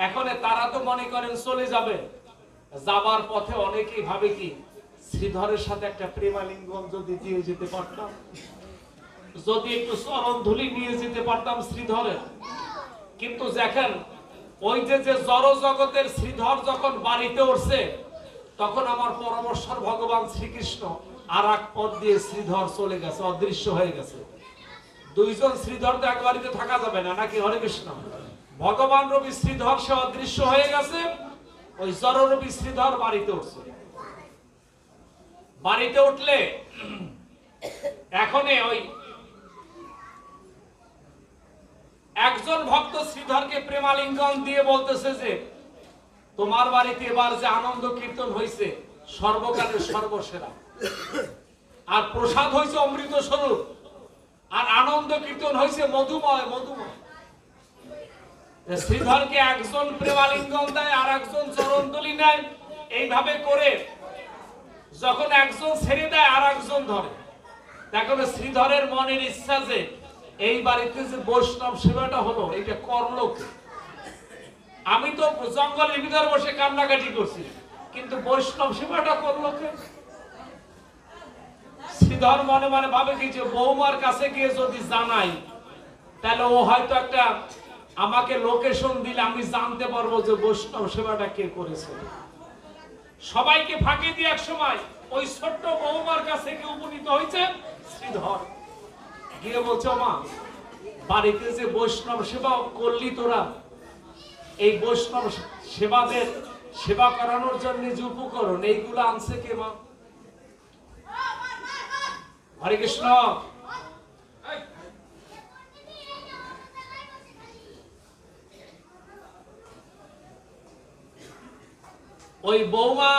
এখন তারা তো মনে করেন চলে যাবে, যাবার পথে অনেকেই ভাবে কি শ্রীধরের সাথে একটা প্রেমালিঙ্গন যদি দিয়ে যেতে পারতাম, যদি একটু চরণ ধুলি নিয়ে যেতে পারতাম শ্রীধরের। কিন্তু দেখেন ওই যে জড় জগতের শ্রীধর যখন বাড়িতে উঠছে, তখন আমার পরমেশ্বর ভগবান শ্রীকৃষ্ণ আর এক পথ দিয়ে শ্রীধর চলে গেছে, অদৃশ্য হয়ে গেছে। দুইজন শ্রীধর তো এক বাড়িতে থাকা যাবে না নাকি? হরে কৃষ্ণ। ভগবান রবি শ্রীধর সে অদৃশ্য হয়ে গেছে, ওই জড় রবি শ্রীধর বাড়িতে উঠছে। বাড়িতে উঠলে এখন ওই একজন ভক্ত শ্রীধরকে প্রেমালিঙ্গন দিয়ে বলতেছে যে তোমার বাড়িতে এবার যে আনন্দ কীর্তন হয়েছে সর্বকালের সর্বসেরা, আর প্রসাদ হয়েছে অমৃত স্বরূপ, আর আনন্দ কীর্তন হয়েছে মধুময় মধুময়। শ্রীধরকে একজন প্রেমালিঙ্গন দেয় আর একজন চরণতলি নেয়, এইভাবে করে যখন একজন ছেড়ে দেয় আর একজন ধরে। দেখো শ্রীধরের মনের ইচ্ছা যে এই বাড়িতে যে বৈষ্ণব সেবাটা হলো এটা করলো কে? আমি তো জঙ্গলের ভিতর বসে কান্নাকাটি করছি, কিন্তু বৈষ্ণব সেবাটা করলো কে? শ্রীধর মনে মনে ভাবে কি যে বৌমার কাছে গিয়ে যদি জানাই তাহলে ও হয়তো একটা আমাকে লোকেশন দিলে আমি জানতে পারবো যে বৈষ্ণব সেবাটা কে করেছে। সবাইকে ফাঁকি দিয়ে এক সময় ওই ছোট্ট বৌমার কাছে গিয়ে উপনীত হয়েছে শ্রীধর। গিয়ে বলছে, মা বাড়িতে যে বৈষ্ণব সেবা করলি তোরা, এই বৈষ্ণব সেবাদের সেবা করানোর জন্য যে উপকরণ এইগুলো আনছে কে মা? হরে কৃষ্ণ। ওই বৌমা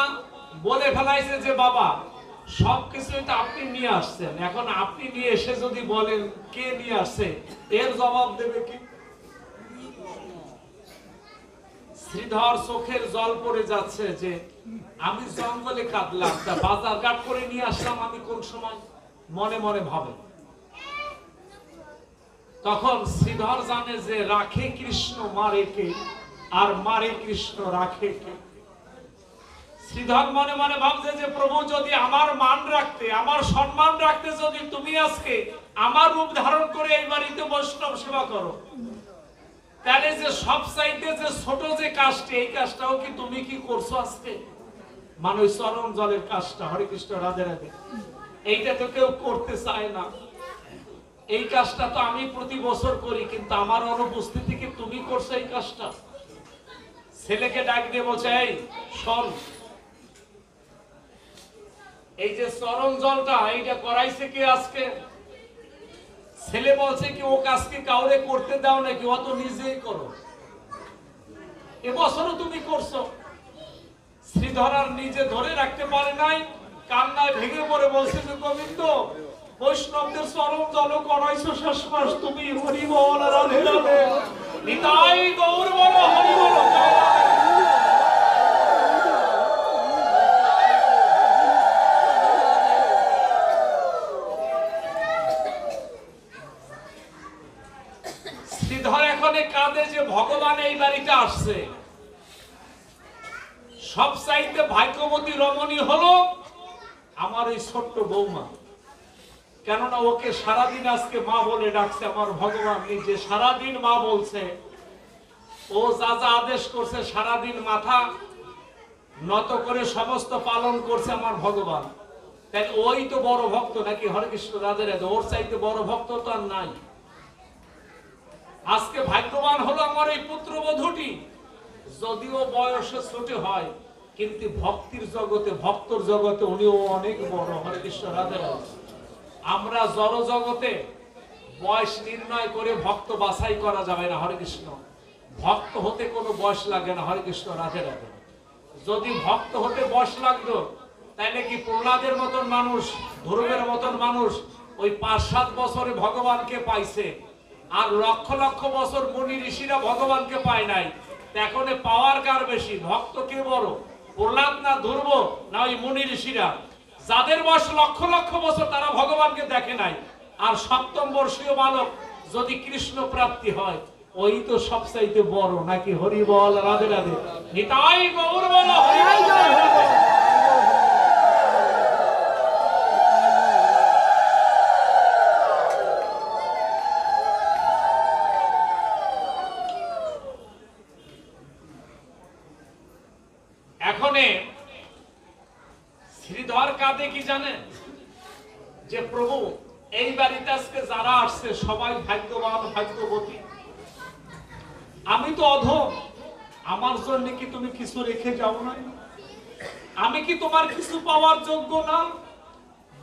বলে ফেলাইছে যে বাবা সবকিছু তো আপনি নিয়ে আসছেন, এখন আপনি নিয়ে এসে যদি বলেন কে নিয়ে আসছে এর জবাব দেবে কি? শ্রীধর চোখের জল পড়ে যাচ্ছে যে আমি জঙ্গলে কাটলাম, তা বাজার ঘাট করে নিয়ে আসলাম আমি কোন সময়, মনে মনে ভাবে। তখন শ্রীধর জানে যে রাখে কৃষ্ণ মারে কে, আর মারে কৃষ্ণ রাখে কে। শ্রীধর মনে মনে ভাবছে যে প্রভু যদি আমার মান রাখতে, আমার সম্মান রাখতে যদি তুমি আজকে আমার রূপ ধারণ করে এই বাড়িতে বৈষ্ণব সেবা করো, তাহলে যে সব চাইতে যে ছোট যে কাজটি, এই কাজটাও কি তুমি কি করছো আজকে? মানুষ চরণ জলের কাজটা। হরে কৃষ্ণ, রাধে রাধে। এইটা তো কেউ করতে চায় না। এই কাজটা তো আমি প্রতি বছর করি, কিন্তু আমার অনুপস্থিতি কি তুমি করছো এই কাজটা? ছেলেকে ডাক দিয়ে বলছে, এই শোন, এই যে চরণ জলটা এইটা করাইছে কে আজকে? ছেলে বলছে কি ও কাজকে কাউরে করতে দাও নাকি, ও তো নিজেই করো। এবছরও তুমি করছো। শ্রীধর আর নিজে ধরে রাখতে পারে নাই, কান্নায় ভেঙে পড়ে বলছে যে গোবিন্দ, বৈষ্ণবদের চরণ জল করাইছো শেষ মাস, তুমি হরি বল রাধে রাধে, নিতাই গৌর বল হরি বল। শ্রীধর এখন কাঁদে যে ভগবান এই বাড়িতে আসছে। সবচাইতে ভাগ্যবতী রমণী হলো আমার এই ছোট্ট বৌমা, কেননা ওকে সারাদিন আজকে মা বলে ডাকছে আমার ভগবান নিজে, সারাদিন মা বলছে। ও যা যা আদেশ করছে সারাদিন মাথা নত করে সমস্ত পালন করছে আমার ভগবান। তাই ওই তো বড় ভক্ত নাকি, হরে কৃষ্ণ রাধে রাধে, ওর চাইতে বড় ভক্ত তো আর নাই। আজকে ভাগ্যবান হলো আমার এই পুত্রবধূটি, যদিও বয়সে ছোট হয় কিন্তু ভক্তির জগতে, ভক্তর জগতে উনিও অনেক বড়। হরে কৃষ্ণ রাধে রাধে। আমরা জড় জগতে বয়স নির্ণয় করে ভক্ত বাছাই করা যাবে না। হরে কৃষ্ণ। ভক্ত হতে কোনো বয়স লাগে না। হরে কৃষ্ণ রাধে রাধে। যদি ভক্ত হতে বয়স লাগতো তাহলে কি প্রহ্লাদের মতন মানুষ, ধ্রুবের মতন মানুষ ওই 5-7 বছরে ভগবানকে পাইছে, আর লক্ষ লক্ষ বছর মুনি ঋষিরা ভগবানকে পায় নাই। এখন পাওয়ার কার বেশি, ভক্ত কে বড়, প্রহ্লাদ না ধ্রুব না ওই মুনি ঋষিরা? যাদের বয়স লক্ষ লক্ষ বছর তারা ভগবানকে দেখে নাই, আর সপ্তম বর্ষীয় বালক যদি কৃষ্ণ প্রাপ্তি হয় ওই তো সবচাইতে বড় নাকি। হরি বল রাধে রাধে, নিতাই গৌর বল হরি বল। এখনে শ্রীধর কাঁদে কি জানেন, যে প্রভু এই বাড়িতে আজকে যারা আসছে সবাই ভাগ্যবান ভাগ্যবতী, আমি তো অধম, আমার জন্য কি তুমি কিছু রেখে যাও না? আমি কি তোমার কিছু পাওয়ার যোগ্য না?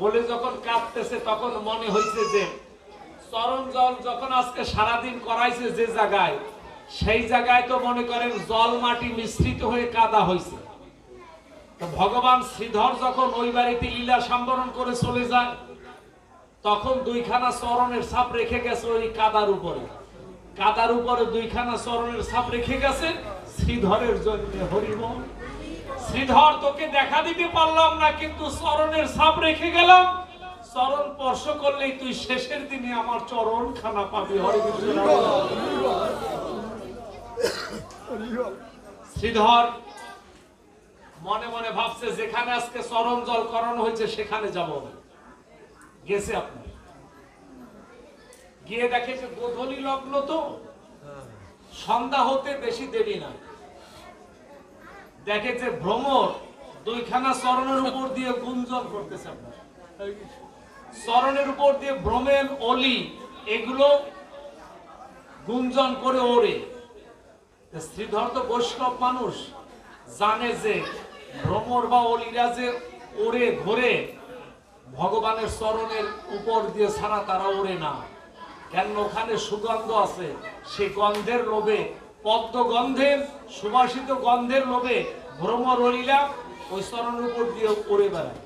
বলে যখন কাঁদতেছে তখন মনে হয়েছে যে চরণ জল যখন আজকে সারাদিন করাইছে যে জায়গায়, সেই জায়গায় তো মনে করেন জল মাটি মিশ্রিত হয়ে কাদা হয়েছে। তো ভগবান শ্রীধর যখন ওই বাড়িতে লীলা সম্বরণ করে চলে যায় তখন 2খানা চরণের ছাপ রেখে গেছে ওই কাদার উপরে, কাদার উপরে 2খানা চরণের ছাপ রেখে গেছে শ্রীধরের জন্য। হরি বল। শ্রীধর তোকে দেখা দিতে পারলাম না কিন্তু চরণের ছাপ রেখে গেলাম, চরণ স্পর্শ করলেই তুই শেষের দিনে আমার চরণ খানা পাবি। হরি কৃষ্ণ। শ্রীধর মনে মনে ভাবছে যেখানে আজকে চরণ জল করানো হয়েছে সেখানে যাব। গেছে আপনার, গিয়ে দেখে যে গোধূলি লগ্ন, তো সন্ধ্যা হতে বেশি দেরি না। দেখে যে ভ্রমর 2খানা চরণের উপর দিয়ে গুঞ্জন করতেছে। আপনার চরণের উপর দিয়ে ভ্রমের অলি এগুলো গুঞ্জন করে ওড়ে। শ্রীধর তো বৈষ্ণব মানুষ, জানে যে ভ্রমর বা অলিরা যে ওড়ে ঘোরে ভগবানের চরণের উপর দিয়ে ছাড়া তারা ওড়ে না, কেন ওখানে সুগন্ধ আছে। সেই গন্ধের লোভে, পদ্ম গন্ধের সুবাসিত গন্ধের লোভে ভ্রমর অলিরা ওই চরণের উপর দিয়ে ওড়ে বেড়ায়।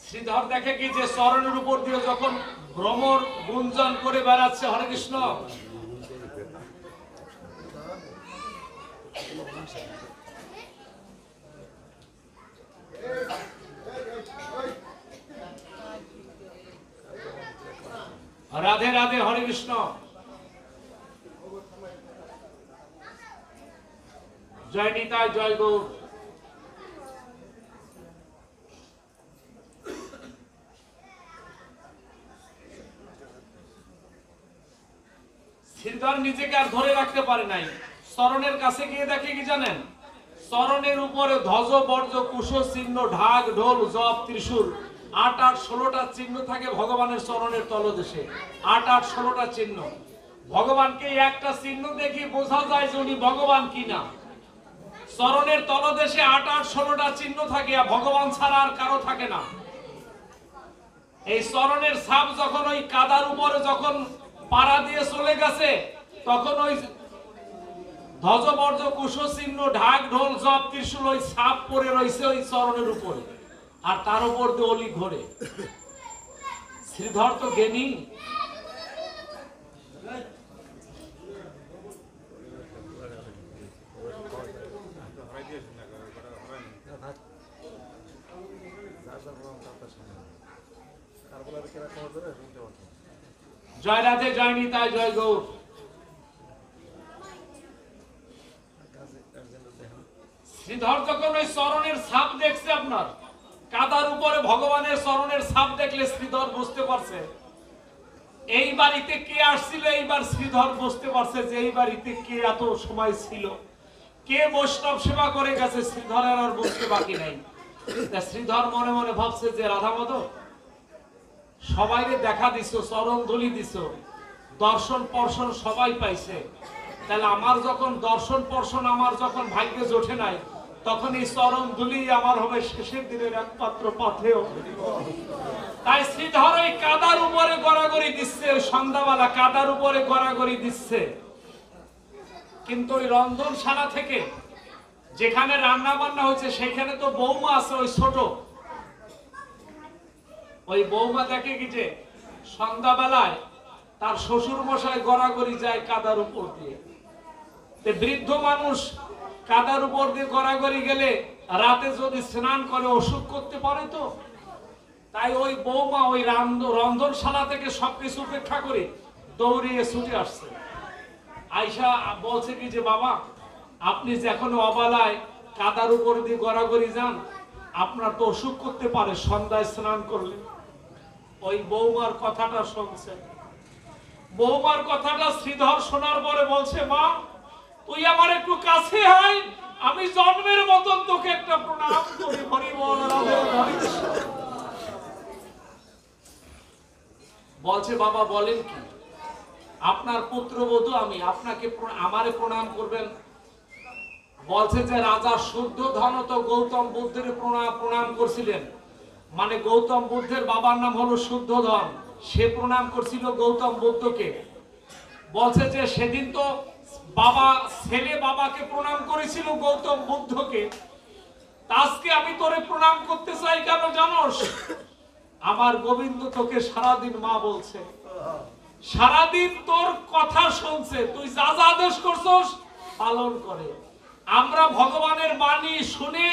শ্রীধর দেখে কি যে চরণের উপর দিয়ে যখন ভ্রমর গুঞ্জন করে বেড়াচ্ছে, হরে কৃষ্ণ, রাধে রাধে, হরে কৃষ্ণ, জয় নিতাই, জয় গৌর। শ্রীধর নিজেকে আর ধরে রাখতে পারে নাই, চরণের কাছে গিয়ে দেখে কি জানেন, চরণের উপরে ধ্বজ বর্জ কুশ চিহ্ন, ঢাক ঢোল জপ ত্রিশূল 8-16টা চিহ্ন থাকে ভগবানের চরণের তলদেশে। 8-16টা চিহ্ন। ভগবানকে একটা চিহ্ন দেখি বোঝা যায় যে উনি ভগবান কিনা। চরণের তলদেশে 8-16টা চিহ্ন থাকে, ভগবান ছাড়া আর কারো থাকে না। এই চরণের ছাপ যখন ওই কাদার উপরে যখন পাড়া দিয়ে চলে গেছে, তখন ওই ধ্বজবর্জ কুশচিহ্ন ঢাক ঢোল জপ ত্রিশূল ওই ছাপ পড়ে রয়েছে ওই চরণের উপরে, আর তার উপর দিয়ে অলি ঘোরে। শ্রীধর তো জ্ঞানী, জয় রাধে, জয় নিতাই, জয় গৌর। শ্রীধর যখন ওই চরণের ছাপ দেখছে, আপনার কাদার উপরে ভগবানের চরণের ছাপ দেখলে শ্রীধর বুঝতে পারছে এই বাড়িতে কে আসছিল। এইবার শ্রীধর বুঝতে পারছে যে এই বাড়িতে কে এত সময় ছিল, কে বৈষ্ণব সেবা করে গেছে। শ্রীধরের আর বুঝতে বাকি নাই। শ্রীধর মনে মনে ভাবছে যে রাধা মাধব সবাইকে দেখা দিছ, চরণ ধুলি দিছ, দর্শন পর্শন সবাই পাইছে, তাহলে আমার যখন দর্শন পর্শন আমার যখন ভাগ্যে জোটে নাই, তখন এই চরণ ধুলি আমার হবে শেষের দিনের একমাত্র পাথেয়। তাই শ্রীধর এই কাদার উপরে গড়াগড়ি দিচ্ছে, সন্ধ্যাবেলা কাদার উপরে গড়াগড়ি দিচ্ছে। কিন্তু ওই রন্ধনশালা থেকে যেখানে রান্না বান্না হয়েছে সেখানে তো বৌমা আছে, ওই ছোট ওই বৌমা দেখে কি যে সন্ধ্যাবেলায় তার শ্বশুর মশাই গড়াগড়ি যায় কাদার উপর দিয়ে। বৃদ্ধ মানুষ কাদার উপর দিয়ে গড়াগড়ি গেলে রাতে যদি স্নান করে অসুখ করতে পারে তো। তাই ওই বৌমা ওই রন্ধনশালা থেকে সবকিছু উপেক্ষা করে দৌড়িয়ে ছুটে আসছে। আয়সা বলছে কি যে বাবা, আপনি যে এখন অবালায় কাদার উপর দিয়ে গড়াগড়ি যান, আপনার তো অসুখ করতে পারে সন্ধ্যায় স্নান করলে। ওই বৌমার কথাটা শুনছে। বৌমার কথাটা শ্রীধর শোনার পরে বলছে, মা তুই আমার একটু কাছে আয়, আমি জন্মের মতন তোকে একটা প্রণাম করি। হরি বল, রাধে রাধে। বলছে বাবা বলেন কি, আপনার পুত্রবধূ আমি, আপনাকে আমারে প্রণাম করবেন? বলছে যে রাজা শুদ্ধোধন তো গৌতম বুদ্ধের প্রণাম করছিলেন, মানে গৌতম বুদ্ধের বাবার নাম হলো শুদ্ধোধন, সে প্রণাম করছিল গৌতম বুদ্ধকে। বলছে যে সেদিন তো বাবা ছেলে বাবাকে প্রণাম করেছিল গৌতম বুদ্ধকে, আজকে আমি তোরে প্রণাম করতে চাই কেন জানোস? আমার গোবিন্দ তোকে সারাদিন মা বলছে, সারাদিন তোর কথা শুনছে, তুই যা যা আদেশ করছস পালন করে। আমরা ভগবানের বাণী শুনে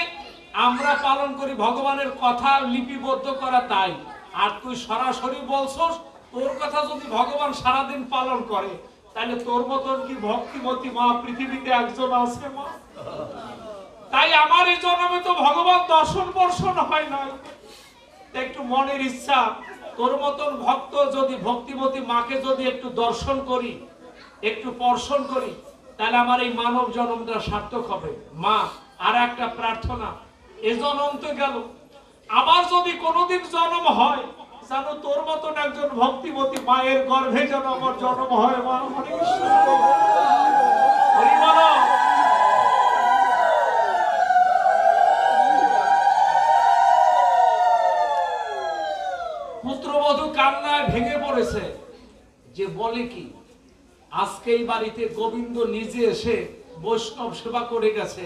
আমরা পালন করি, ভগবানের কথা লিপিবদ্ধ করা তাই। আর তুই সরাসরি বলছস, তোর কথা যদি ভগবান সারাদিন পালন করে, তাহলে তোর মতন কি ভক্তিমতী মা পৃথিবীতে একজন আছে মা? তাই আমার এই জন্মে তো ভগবান দর্শন বর্ষণ হয় না, একটু মনের ইচ্ছা তোর মতন ভক্ত যদি ভক্তিমতী মাকে যদি একটু দর্শন করি, একটু পর্শন করি, তাহলে আমার এই মানব জন্মটা সার্থক হবে। মা আর একটা প্রার্থনা, এ জন্ম তো গেল, আবার যদি কোনোদিন জন্ম হয়, জানো তোর মতন একজন ভক্তিমতী মায়ের গর্ভে যেন আমার জন্ম হয়। মা হরি কৃষ্ণ, হরি বল। পুত্রবধূ কান্নায় ভেঙে পড়েছে, যে বলে কি আজকে এই বাড়িতে গোবিন্দ নিজে এসে বৈষ্ণব সেবা করে গেছে,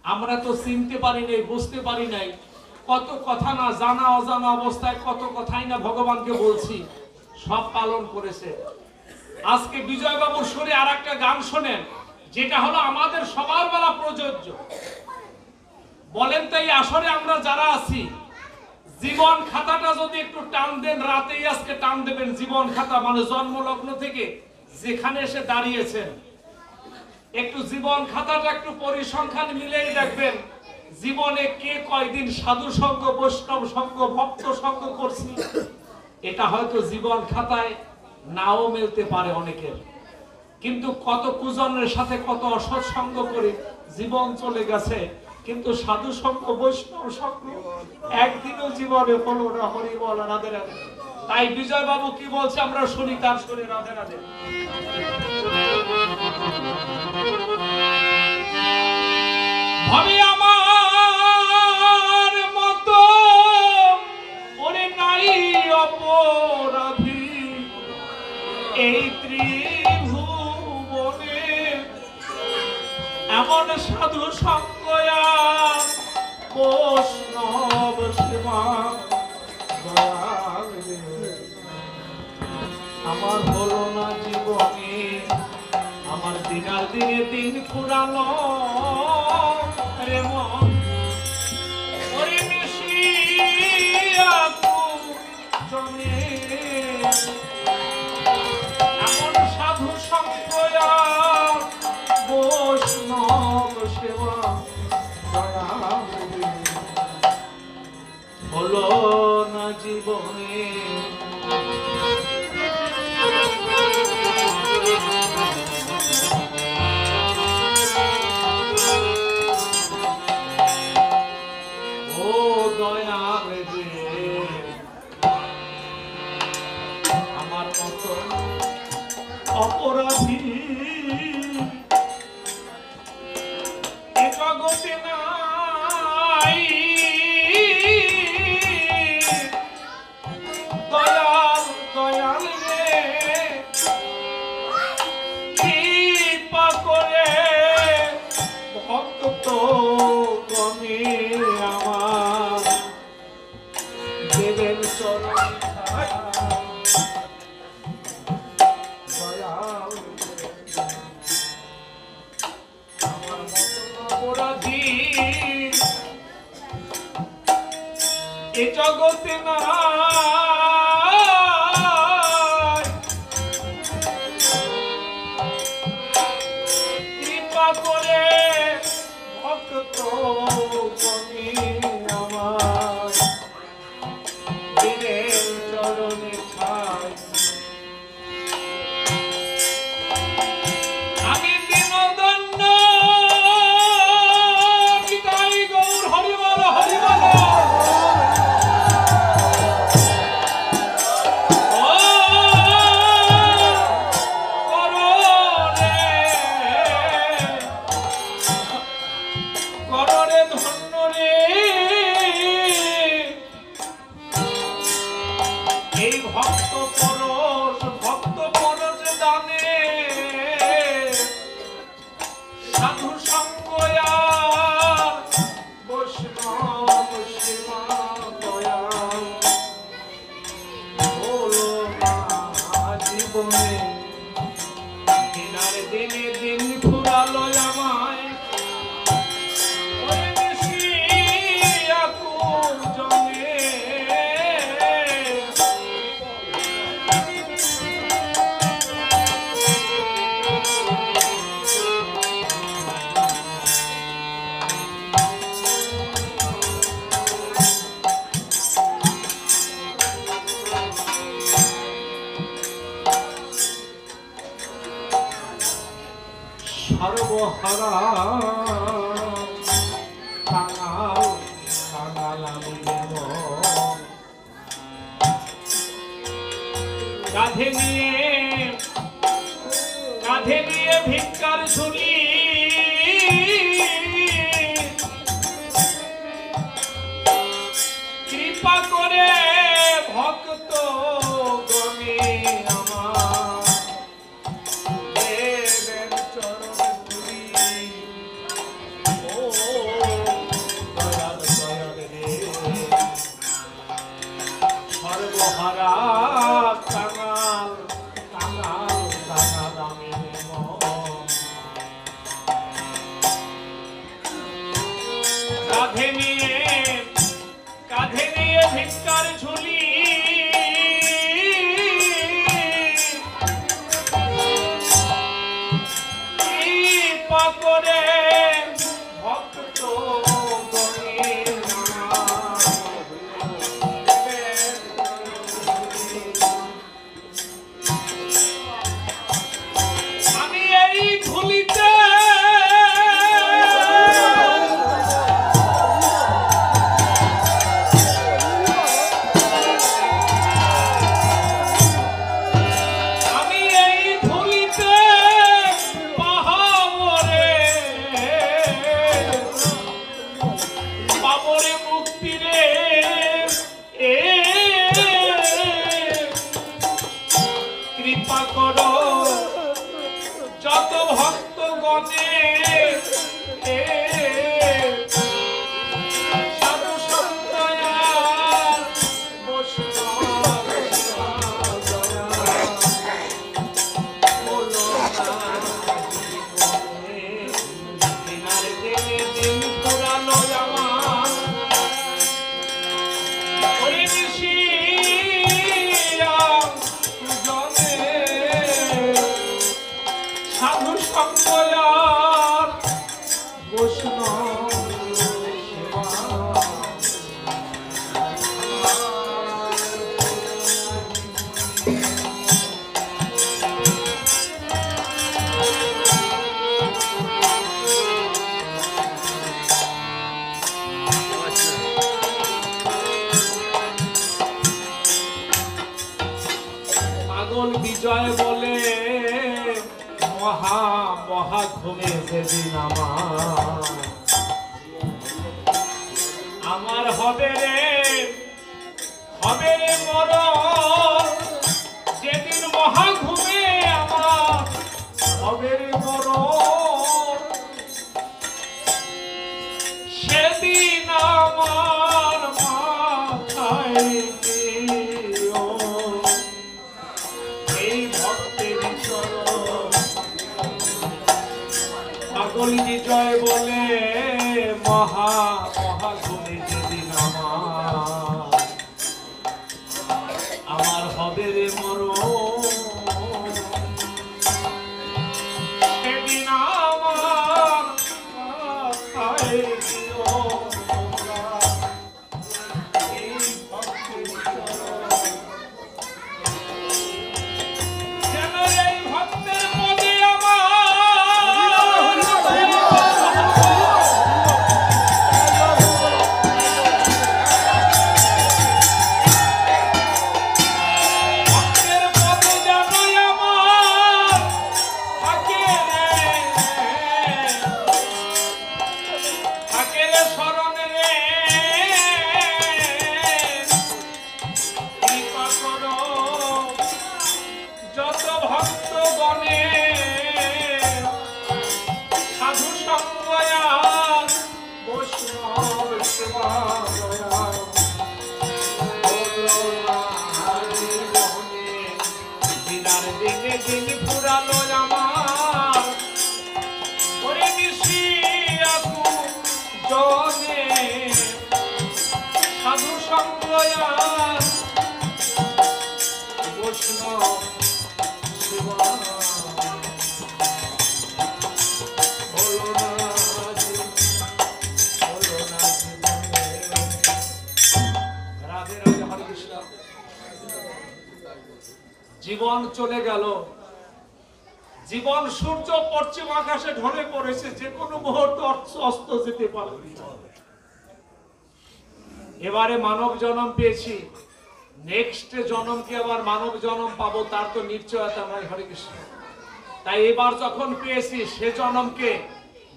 আমরা তো চিনতে পারি নাই, বুঝতে পারি নাই, কত কথা না জানা অজানা অবস্থায় কত কথাই না ভগবানকে বলছি, সব পালন করেছে। আজকে বিজয় বাবুর সুরে আর একটা গান শোনেন, যেটা হলো আমাদের সবার বেলা প্রযোজ্য। বলেন তো এই আসরে আমরা যারা আছি, জীবন খাতাটা যদি একটু টান দেন, রাতেই আজকে টান দেবেন জীবন খাতা, মানে জন্মলগ্ন থেকে যেখানে এসে দাঁড়িয়েছেন, একটু জীবন খাতাটা একটু পরিসংখ্যান মিলেই দেখবেন জীবনে কে কয়দিন সাধু সঙ্গ, বৈষ্ণব সঙ্গ, ভক্ত সঙ্গ করছি। এটা হয়তো জীবন খাতায় নাও মিলতে পারে অনেকের, কিন্তু কত কুজনের সাথে কত অসৎ সঙ্গ করে জীবন চলে গেছে, কিন্তু সাধু সঙ্গ, বৈষ্ণব সঙ্গ একদিনও জীবনে হলো না। হরি বল, রাধে রাধে। তাই বিজয় বাবু কি বলছে আমরা শুনি, তার শুনে রাধে রাধে। ভাবি আমার মতো ওরে নাই এমন সাধু সঙ্গয়া বৈষ্ণব সেবা দয়াল রে। আমার হলো না জীবনে, আমার দিনার দিনে দিন ফুরালো রে মন। ওরে মিশিয়া জনে এমন সাধু সঙ্গয়া বৈষ্ণব সেবা দয়াল রে। হলো না জীবনে ও দয়াল রে। আমার মতো অপরাধী এ জগতে নাই, দয়াল দয়াল রে। কৃপা করে ভক্ত গণে আমার দেবেন চরণ দয়াল রে। আমার মতো অপরাধী এ জগতে নাই, কৃপা করে ভক্ত গণে আমার দিনের চরণে ছাই। আমি দীনদন্য বিদায় গৌর হরিবল হরিবল। কররে ধন্য রে এই ভক্ত পরশ দানে সাধু সঙ্গয়া বৈষ্ণব সেবা দয়াল। হলো না জীবনে দিনার দিনে দিন ফুরালো আমায়। ওরে মিশিয়া জনে সর্বহারা কাঙাল কাঙাল আমি মন। কাঁধে নিয়ে ভিক্ষার ঝুলি কৃপা করে ভক্ত গণে আমার দেবের চরণ ধুলি। ও দয়াল দয়াল রে। সর্বহারা কাঙাল কাঙাল কাঙাল আমি মন। কাঁধে নিয়ে ভিক্ষার ঝুলি জয় বলে মহা মহা ঘুমে যেদিন আমার হবে রে মরণ, যেদিন মহা ঘুমে আমার হবে রে মরণ, সেদিন আমার মাথায় দিও এই ভক্তের চরণ। পাগলজি জয় বলে মহা মহা ঘুমে যেদিন আমার হবে রে মরণ, সেদিন আমার মাথায় দিও এই ভক্তের চরণ। যেন এই ভক্তের পদে যত ভক্ত গণে সাধু সঙ্গয়ার বৈষ্ণব সেবা দিনার দিনে দিন পুরালো আমার ওরে নিশি আকু জনে সাধু সঙ্গয়ার বৈষ্ণব জীবন চলে গেল, জীবন সূর্য পশ্চিম আকাশে ঢলে পড়েছে, যে কোনো মুহূর্তে অস্ত যেতে পারে। এবারে মানব জন্ম পেয়েছি, নেক্সট জন্মকে আবার মানব জন্ম পাবো তার তো নিশ্চয়তা নয়। হরে কৃষ্ণ। তাই এবার যখন পেয়েছি সে জন্মকে,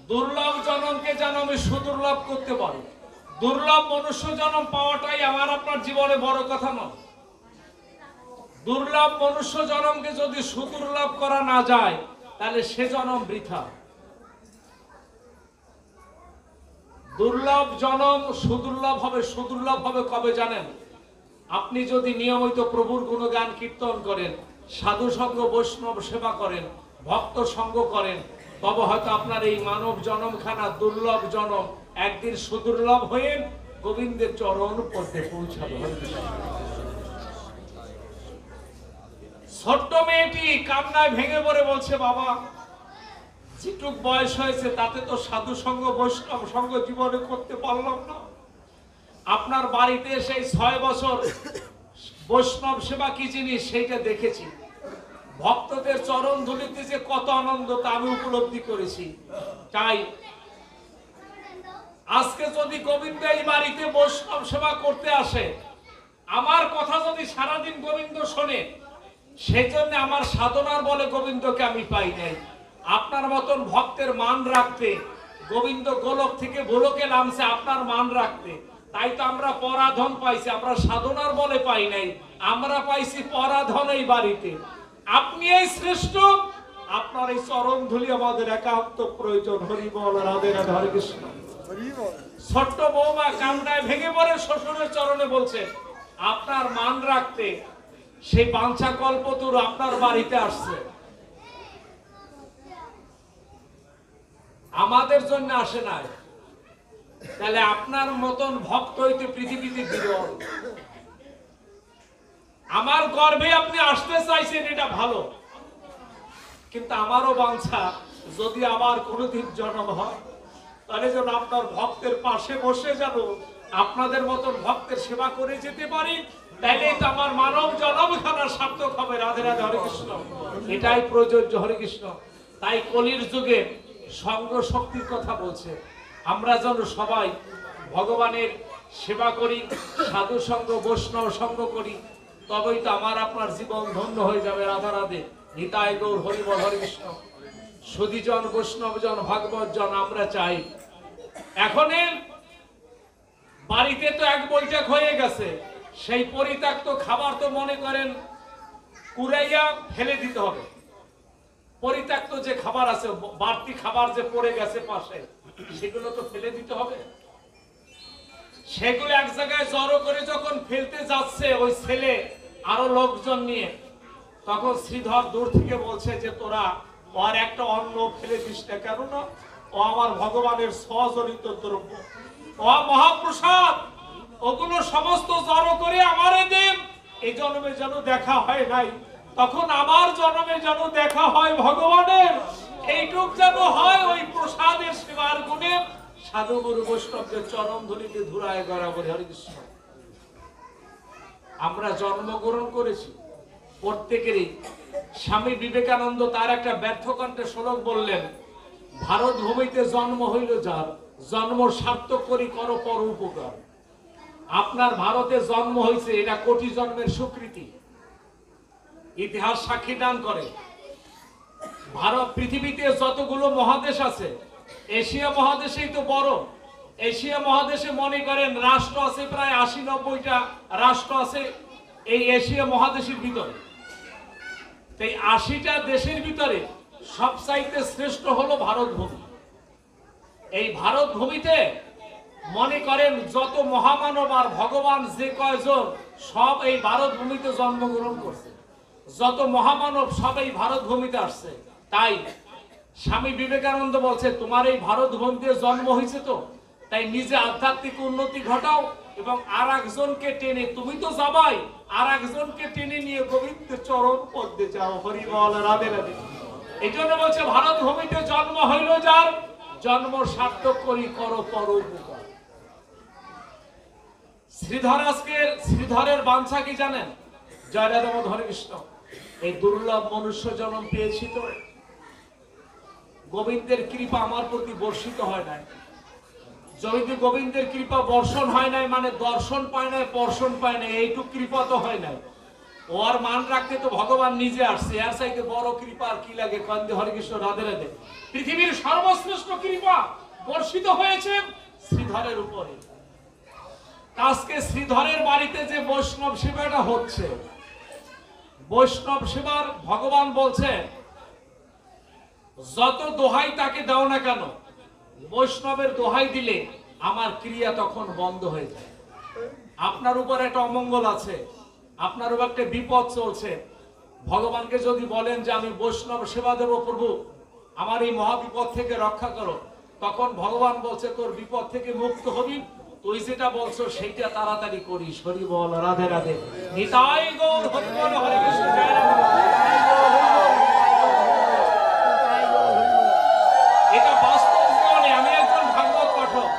দুর্লভ জন্মকে যেন আমি সুদুর্লভ করতে পারি। দুর্লভ মনুষ্য জন্ম পাওয়াটাই আমার আপনার জীবনে বড় কথা নয়। দুর্লভ মনুষ্য জন্মকে যদি সুদুর্লভ করা না যায় তাহলে সে জন্ম বৃথা। দুর্লভ জন্ম সুদুর্লভ হবে। সুদুর্লভ হবে কবে জানেন? আপনি যদি নিয়মিত প্রভুর গুণগান কীর্তন করেন, সাধু সঙ্গ বৈষ্ণব সেবা করেন, ভক্ত সঙ্গ করেন, তবে হয়তো আপনার এই মানব জন্মখানা দুর্লভ জন্ম একদিন সুদুর্লভ হয়ে গোবিন্দের চরণ পড়তে পৌঁছাবে। ছোট্ট মেয়েটি কান্নায় ভেঙে পড়ে বলছে, বাবা যেটুক বয়স হয়েছে তাতে তো সাধু সঙ্গ বৈষ্ণব সঙ্গ জীবনে করতে পারলাম না। আপনার বাড়িতে সেই 6 বছর বৈষ্ণব সেবা কি জিনিস সেইটা দেখেছি। ভক্তদের চরণ ধুলিতে যে কত আনন্দ তা আমি উপলব্ধি করেছি। তাই আজকে যদি গোবিন্দ এই বাড়িতে বৈষ্ণব সেবা করতে আসে, আমার কথা যদি সারাদিন গোবিন্দ শোনে, সেই জন্য আমার সাধনার বলে গোবিন্দকে আমি পাই নাই। আপনার মতন ভক্তের মান রাখতে গোবিন্দ গোলক থেকে গোলকে নামছে আপনার মান রাখতে। তাই তো আমরা পরাধন পাইছি, আমরা সাধনার বলে পাই নাই, আমরা পাইছি পরাধন এই বাড়িতে। আপনি এই শ্রেষ্ঠ, আপনার এই চরণ ধুলি আমাদের একান্ত প্রয়োজন। হরি বল, রাধে রাধে, হরে কৃষ্ণ। ছোট্ট বৌমা কান্নায় ভেঙে পড়ে শ্বশুরের চরণে বলছে, আপনার মান রাখতে সেই বাঞ্ছা কল্পতরু আপনার বাড়িতে আসছে, আমাদের জন্য আসে নাই। তাহলে আপনার মতন ভক্ত হইতে পৃথিবীতে বিরল। আমার গর্ভে আপনি আসতে চাইছেন, এটা ভালো, কিন্তু আমারও বাঞ্ছা যদি আবার কোনোদিন জন্ম হয় তাহলে যেন আপনার ভক্তের পাশে বসে যেন আপনাদের মতন ভক্তের সেবা করে যেতে পারি। তাইলেই তো আমার মানব জন্মখানা সার্থক হবে। রাধে রাধে, হরে কৃষ্ণ। এটাই প্রযোজ্য। হরে কৃষ্ণ। তাই কলির যুগে সঙ্গ শক্তির কথা বলছে। আমরা যেন সবাই ভগবানের সেবা করি, সাধু সঙ্গ বৈষ্ণব সঙ্গ করি, তবেই তো আমার আপনার জীবন ধন্য হয়ে যাবে। রাধা রাধে, নিতাই গৌর হরিবল হরে কৃষ্ণ। সুধীজন, বৈষ্ণবজন, ভাগবতজন আমরা চাই। এখন বাড়িতে তো এক বৈঠক হয়ে গেছে, সেই পরিত্যক্ত খাবার তো মনে করেন কুড়াইয়া ফেলে দিতে হবে। পরিত্যক্ত যে খাবার আছে, বাড়তি খাবার যে পড়ে গেছে পাশে, সেগুলো তো ফেলে দিতে হবে। সেগুলো এক জায়গায় জড়ো করে যখন ফেলতে যাচ্ছে ওই ছেলে আরো লোকজন নিয়ে, তখন শ্রীধর দূর থেকে বলছে যে তোরা ওর একটা অন্ন ফেলে দিস না, কেননা ও আমার ভগবানের সজনিত দ্রব্য, ও মহাপ্রসাদ, ওগুলো সমস্ত জড়ো করে আমারে দেব। এই জন্মে যেন দেখা হয় নাই, তখন আমার জন্মে যেন দেখা হয় ভগবানের, এইটুক যেন হয় ওই প্রসাদের সেবার গুণে। সাধু গুরু বৈষ্ণবদের চরণ ধুলিতে ধুরায় গড়া বলে হরে কৃষ্ণ। আমরা জন্মগ্রহণ করেছি প্রত্যেকেরই। স্বামী বিবেকানন্দ তার একটা ব্যর্থ কণ্ঠে শ্লোক বললেন, ভারত ভূমিতে জন্ম হইল যার, জন্ম সার্থক করি করো পর উপকার। আপনার ভারতে জন্ম হয়েছে, এটা কোটি জন্মের স্বীকৃতি। ইতিহাস সাক্ষী দান করে। ভারত পৃথিবীতে যতগুলো মহাদেশ আছে, এশিয়া মহাদেশেই তো বড়। এশিয়া মহাদেশে মনে করেন রাষ্ট্র আছে প্রায় 80-90টা রাষ্ট্র আছে এই এশিয়া মহাদেশের ভিতরে। এই 80টা দেশের ভিতরে সবচাইতে শ্রেষ্ঠ হলো ভারত ভূমি। এই ভারত ভূমিতে মনে করেন যত মহামানব আর ভগবান যে কয়জন, সব এই ভারত ভূমিতে জন্মগ্রহণ করছে। যত মহামানব সব এই ভারত ভূমিতে আসছে। তাই স্বামী বিবেকানন্দ বলছে, তোমার এই ভারত ভূমিতে জন্ম হয়েছে তো, তাই নিজে আধ্যাত্মিক উন্নতি ঘটাও এবং আর একজনকে টেনে, তুমি তো যাবাই, আর একজনকে টেনে নিয়ে গোবিন্দের চরণ পদ্মে যাও। হরি বল, রাধে রাধে। এই জন্য বলছে ভারত ভূমিতে জন্ম হইল যার, জন্ম সার্থক করি করো পর উপকার। শ্রীধর আজকের শ্রীধরের বাঞ্ছা কি জানেন? জয় রাধা মাধব, হরে কৃষ্ণ। এই দুর্লভ মনুষ্য জন্ম পেয়েছি তো, গোবিন্দের কৃপা আমার প্রতি বর্ষিত হয় নাই। যদি গোবিন্দের কৃপা বর্ষণ হয় নাই মানে দর্শন পায় নাই, বর্ষণ পায় নাই, এইটুক কৃপা তো হয় নাই। ওর মান রাখতে তো ভগবান নিজে আসছে। এর চাইতে বড় কৃপা আর কি লাগে? কন্দে হরে কৃষ্ণ, রাধে রাধে। পৃথিবীর সর্বশ্রেষ্ঠ কৃপা বর্ষিত হয়েছে শ্রীধরের উপরে। আজকে শ্রীধরের বাড়িতে যে বৈষ্ণব সেবাটা হচ্ছে, বৈষ্ণব সেবার ভগবান বলছে যত দোহাই তাকে দাও না কেন, বৈষ্ণবের দোহাই দিলে আমার ক্রিয়া তখন বন্ধ হয়ে যায়। আপনার উপর একটা অমঙ্গল আছে, আপনার উপর একটা বিপদ চলছে, ভগবানকে যদি বলেন যে আমি বৈষ্ণব সেবা দেব প্রভু, আমার এই মহাবিপদ থেকে রক্ষা করো, তখন ভগবান বলছে তোর বিপদ থেকে মুক্ত হবি, তুই যেটা বলছো সেইটা তাড়াতাড়ি করিস। হরি বল, রাধে রাধে। নিতাই গৌর হরি বল, হরে কৃষ্ণ। এটা বাস্তব জীবনে। আমি একজন ভাগবত পাঠক,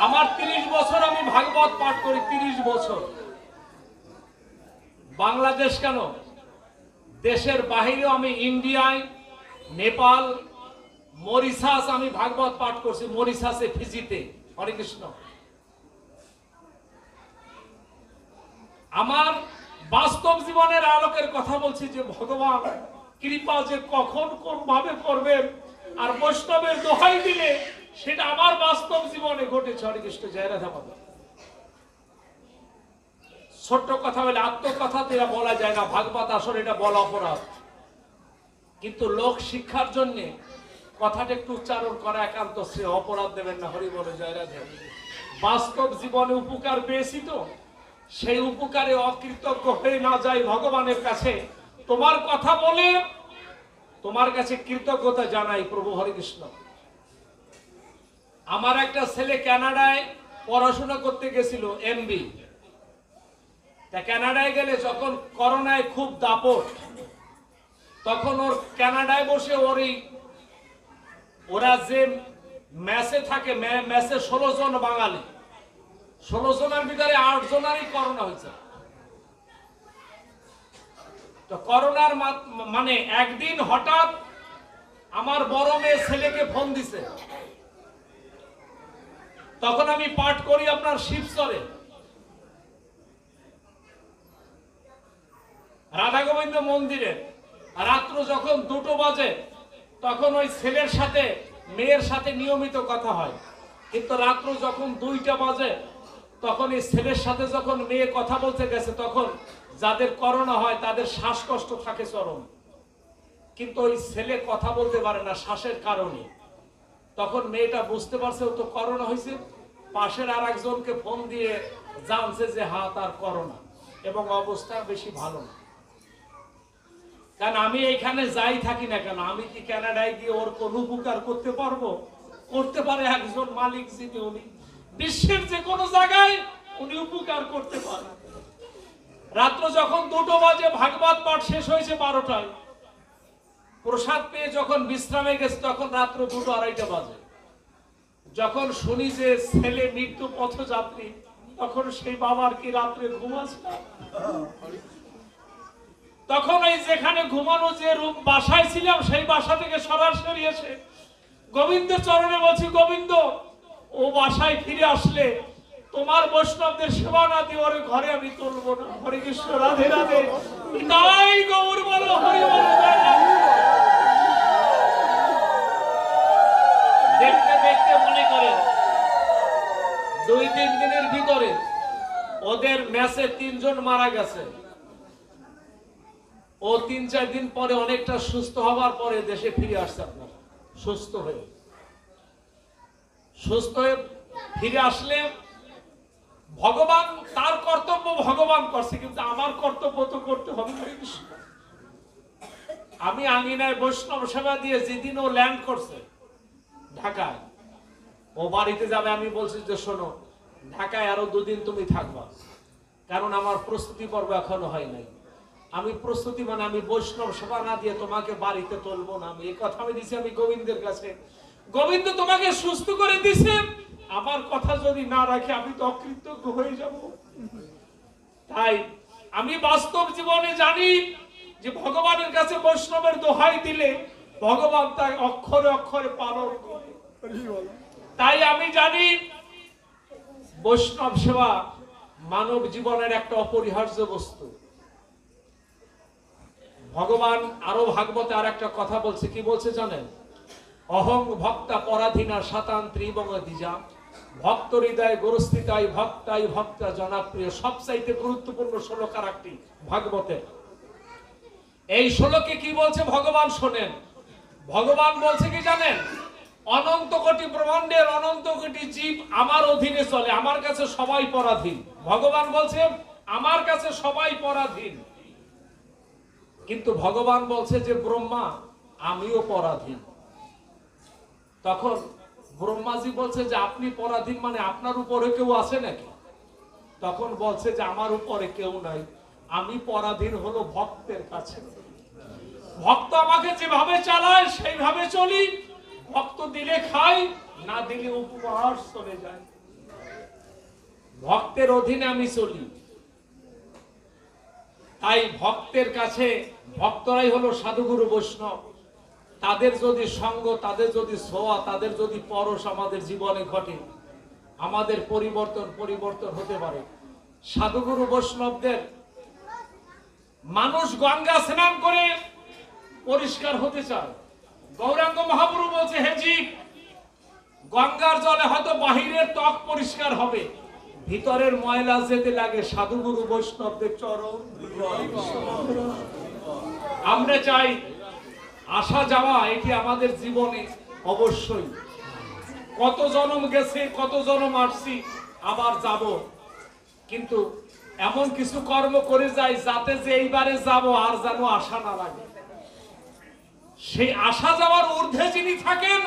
আমার 30 বছর আমি ভাগবত পাঠ করি। 30 বছর। বাংলাদেশ কেন, দেশের বাহিরেও আমি ইন্ডিয়ায়, নেপাল, মরিশাস আমি ভাগবত পাঠ করছি। মরিশাসে, ফিজিতে। হরে কৃষ্ণ। আমার বাস্তব জীবনের আলোকের কথা বলছি যে ভগবান কৃপা যে কখন কোন ভাবে করবেন, আর বৈষ্ণবের দোহাই দিলে সেটা আমার বাস্তব জীবনে ঘটেছে। হরে কৃষ্ণ, জয় রাধা মাধব। ছোট্ট কথা বলে আত্মকথাতে এটা বলা যায় না, ভাগবত আসলে এটা বলা অপরাধ। কিন্তু লোক শিক্ষার জন্য কথাটা একটু উচ্চারণ করা একান্ত সে অপরাধ দেবেন না। হরি বলে, জয় রাধে। বাস্তব জীবনে উপকার পেয়েছি তো, সেই উপকারে অকৃতজ্ঞ হয়ে না যায় ভগবানের কাছে। তোমার কথা বলে তোমার কাছে কৃতজ্ঞতা জানাই প্রভু। হরে কৃষ্ণ। আমার একটা ছেলে কানাডায় পড়াশোনা করতে গেছিল, এমবি। তা কানাডায় গেলে যখন করোনায় খুব দাপট, তখন ওর কানাডায় বসে ওরা যে মেসে থাকে, মেসে 16 জন বাঙালি, 16 জনের ভিতরে 8 জনেরই করোনা হয়েছে। তো করোনার মানে একদিন হঠাৎ আমার বড় মেয়ে ছেলেকে ফোন দিছে, তখন আমি পাঠ করি আপনার শিবচরে। রাধা গোবিন্দ মন্দিরে রাত্র যখন 2টো বাজে তখন ওই ছেলের সাথে মেয়ের সাথে নিয়মিত কথা হয়, কিন্তু রাত্র যখন 2টা বাজে তখন এই ছেলের সাথে যখন মেয়ে কথা বলতে গেছে তখন যাদের করোনা হয় তাদের শ্বাসকষ্ট থাকে চরম, কিন্তু ওই ছেলে কথা বলতে পারে না শ্বাসের কারণে। তখন মেয়েটা বুঝতে পারছে ও তো করোনা হয়েছে, পাশের আর একজনকে ফোন দিয়ে জানছে যে হ্যাঁ তার করোনা এবং অবস্থা বেশি ভালো না। কারণ আমি এইখানে যাই থাকি না কেন, আমি কি কানাডায় গিয়ে ওর কোন উপকার করতে পারবো? করতে পারে একজন মালিক যিনি, উনি বিশ্বের যে কোনো জায়গায় উনি উপকার করতে পারে। রাত্র যখন 2টো বাজে ভাগবত পাঠ শেষ হয়েছে 12টায়, প্রসাদ পেয়ে যখন বিশ্রামে গেছে তখন রাত্র 2টো 2:30 বাজে। যখন শুনি যে ছেলে মৃত্যু পথযাত্রী তখন সেই বাবার কি রাত্রে ঘুম আসে না? তখন এই যেখানে ঘুমানো যে রূপ বাসায় ছিলাম সেই বাসা থেকে সরাসরি এসে গোবিন্দ চরণে বলছি, গোবিন্দ ও বাসায় ফিরে আসলে তোমার বৈষ্ণবদের সেবা না দিয়ে ওর ঘরে আমি তুলবো না। হরে কৃষ্ণ, রাধে রাধে, তাই গৌর বলো, হরি বলো। দেখতে দেখতে মনে করেন 2-3 দিনের ভিতরে ওদের ম্যাচে 3 জন মারা গেছে। ও 3-4 দিন পরে অনেকটা সুস্থ হবার পরে দেশে ফিরে আসছে। আপনার সুস্থ হয়ে ফিরে আসলে ভগবান তার কর্তব্য ভগবান করছে, কিন্তু আমার কর্তব্য তো করতে হবে। আমি আঙিনায় বৈষ্ণব সেবা দিয়ে যেদিন ও ল্যান্ড করছে ঢাকায়, ও বাড়িতে যাবে, আমি বলছি যে শোনো ঢাকায় আরো 2 দিন তুমি থাকবা, কারণ আমার প্রস্তুতি পর্ব এখনো হয় নাই। আমি প্রস্তুতি মানে আমি বৈষ্ণব সেবা না দিয়ে তোমাকে বাড়িতে তুলবো না। আমি এই কথা আমি দিছি আমি গোবিন্দের কাছে, গোবিন্দ তোমাকে সুস্থ করে দিছে, আমার কথা যদি না রাখে আমি তো অকৃতজ্ঞ হয়ে যাব। তাই আমি বাস্তব জীবনে জানি যে ভগবানের কাছে বৈষ্ণবের দোহাই দিলে ভগবান তাই অক্ষরে অক্ষরে পালন করে। তাই আমি জানি বৈষ্ণব সেবা মানব জীবনের একটা অপরিহার্য বস্তু। ভগবান আরো ভাগবতে আর একটা কথা বলছে, কি বলছে জানেন? অহং ভক্তা পরাধীনা শতান্ত্রী এবং দ্বিজা, ভক্ত হৃদয় গুরুস্থিতাই ভক্তাই ভক্তা জনপ্রিয়। সবচাইতে গুরুত্বপূর্ণ শ্লোক আর একটি ভাগবতে। এই শ্লোকে কি বলছে ভগবান শোনেন। ভগবান বলছে কি জানেন? অনন্ত কোটি ব্রহ্মাণ্ডের অনন্ত কোটি জীব আমার অধীনে চলে, আমার কাছে সবাই পরাধীন। ভগবান বলছে আমার কাছে সবাই পরাধীন, কিন্তু ভগবান বলছে যে ব্রহ্মা আমিও পরাধীন। তখন ব্রহ্মাজি বলছে যে আপনি পরাধীন মানে আপনার উপরে কেউ আছে নাকি? তখন বলছে যে আমার উপরে কেউ নাই, আমি পরাধীন হলো ভক্তের কাছে। ভক্ত আমাকে যেভাবে চালায় সেইভাবে চলি। ভক্ত দিলে খাই, না দিলে উপহাস চলে যায়। ভক্তের অধীনে আমি চলি। তাই ভক্তের কাছে ভক্তরাই হলো সাধুগুরু বৈষ্ণব। তাদের যদি সঙ্গ, তাদের যদি ছোঁয়া, তাদের যদি পরশ আমাদের জীবনে ঘটে, আমাদের পরিবর্তন হতে পারে। সাধুগুরু বৈষ্ণবদের মানুষ গঙ্গা স্নান করে পরিষ্কার হতে চায়। গৌরাঙ্গ মহাপ্রভু বলছে, হে জীব, গঙ্গার জলে হয়তো বাহিরের ত্বক পরিষ্কার হবে, ভিতরের ময়লা যেতে লাগে সাধুগুরু বৈষ্ণবদের চরণ। আমরা চাই আসা যাওয়া এটি আমাদের জীবনে অবশ্যই। কত জন্ম গেছে, কত জন্ম আসছি, আবার যাব, কিন্তু এমন কিছু কর্ম করে যাই যাতে যে এইবারে যাব আর যেন আশা না লাগে। সেই আসা যাওয়ার ঊর্ধ্বে যিনি থাকেন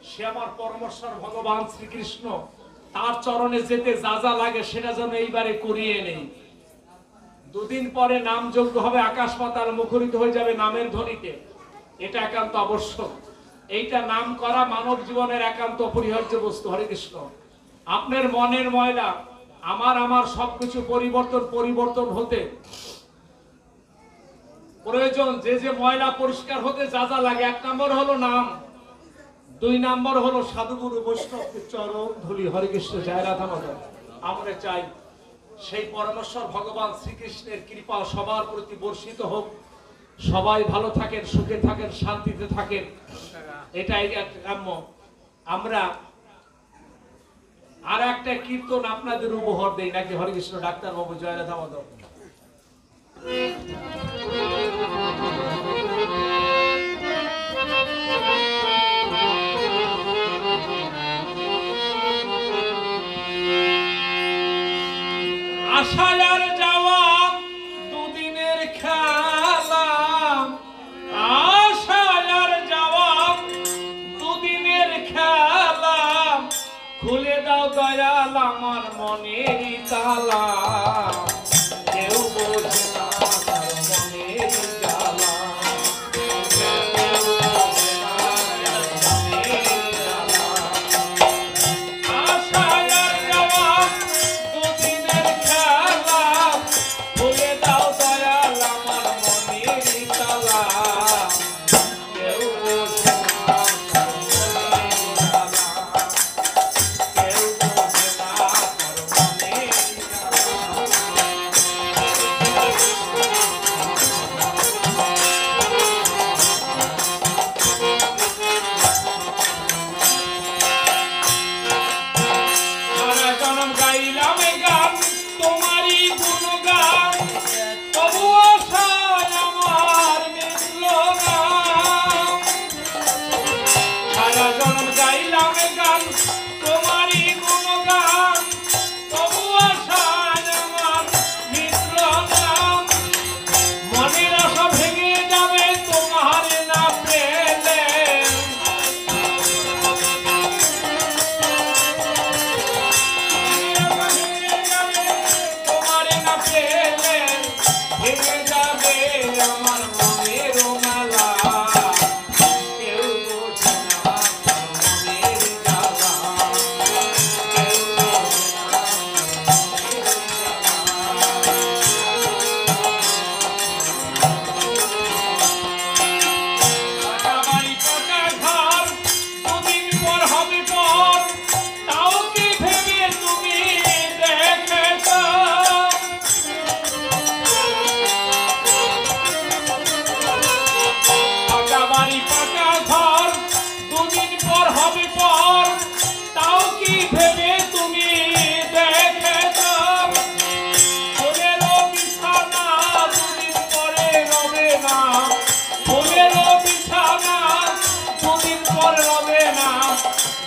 সে আমার পরমেশ্বর ভগবান শ্রীকৃষ্ণ। তার চরণে যেতে যা যা লাগে সেটা যেন এইবারে করিয়ে নেই। 2 দিন পরে নাম যজ্ঞ হবে, আকাশ পাতাল মুখরিত হয়ে যাবে নামের ধ্বনিতে, এটা একান্ত আবশ্যক। এইটা নাম করা মানব জীবনের একান্ত অপরিহার্য বস্তু। হরে কৃষ্ণ। আপনার মনের ময়লা, আমার সবকিছু পরিবর্তন হতে প্রয়োজন। যে ময়লা পরিষ্কার হতে যা যা লাগে, 1 নম্বর হলো নাম, 2 নম্বর হলো সাধুগুরু বৈষ্ণবের চরণ ধুলি। হরে কৃষ্ণ, জয় রাধা মাধব। আমরা চাই সেই পরমেশ্বর ভগবান শ্রীকৃষ্ণের কৃপা সবার প্রতি বর্ষিত হোক। সবাই ভালো থাকেন, সুখে থাকেন, শান্তিতে থাকেন, এটাই কাম্য। আমরা আর একটা কীর্তন আপনাদের উপহার দেই নাকি? হরে কৃষ্ণ। ডাক্তার বাবু জয়রাধা মাধব। আশায়ার যাওয়া দুদিনের খেলা, আশায়ার যাওয়া দুদিনের খেলা, খুলে দাও দয়াল আমার মনের তালা, কেউ বোঝে না তার মনের জ্বালা, কেউ বোঝে না তার মনের জ্বালা। আশায়ার যাওয়া দুদিনের খেলা, খুলে দাও দয়াল আমার মনের তালা, কেউ বোঝে না তার মনের জ্বালা, কেউ বোঝে না তার মনের সারা জনম গাইলাম এ গান তোমারই গুণগান, তবু আশায় আমার মিটল না। সারা জনম গাইলাম এ গান তোমারই গুণগান, তবু আশায় আমার মিটল না। মনের আশা ভেঙে যাবে তোমার না পেলে, তোমারে না পেলে ভেঙে যাবে আমার মনের মালা, কেউ বোঝে না তার মনের জ্বালা, কেউ বোঝে না তার মনের জ্বালা। পাকা বাড়ি পাকা ঘর দুদিন পর হবে পর, তাও কি ভেবে তুমি দেখেছ? পাকা বাড়ি পাকা ঘর দুদিন পর হবে পর, তাও কি ভেবে তুমি দেখেছ? ফুলেরও বিছানা দুদিন পরে রবে না, ফুলেরও বিছানা দুদিন পর রবে না,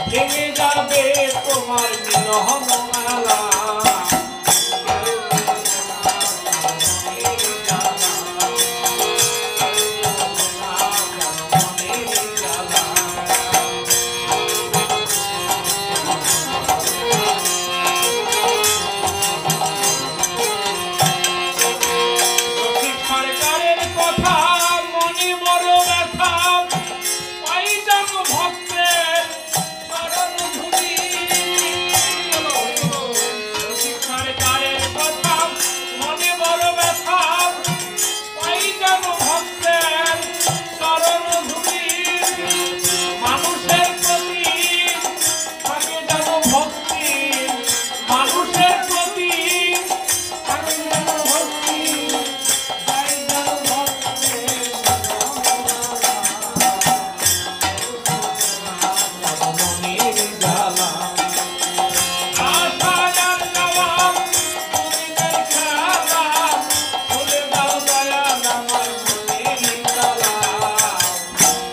ভেঙে যাবে তোমার মিলন মেলা, কেউ বোঝে না তার মনের জ্বালা, কেউ বোঝে না তার মনের জ্বালা। রসিক সরকারের কথা মনে বড় ব্যথা, পাই যেন ভক্তের চরণ ধুলি। রসিক সরকারের কথা মনে বড় ব্যথা, পাই যেন ভক্তের চরণ ধুলি। মানুষের প্রতি থাকে যেন ভক্তি, মানুষের প্রতি থাকে যেন ভক্তি, তাই যেন ভক্তের মনের জ্বালা। আশায়ার যাওয়া দুদিনের খেলা, খুলে দাও দয়াল আমার মনের জ্বালা,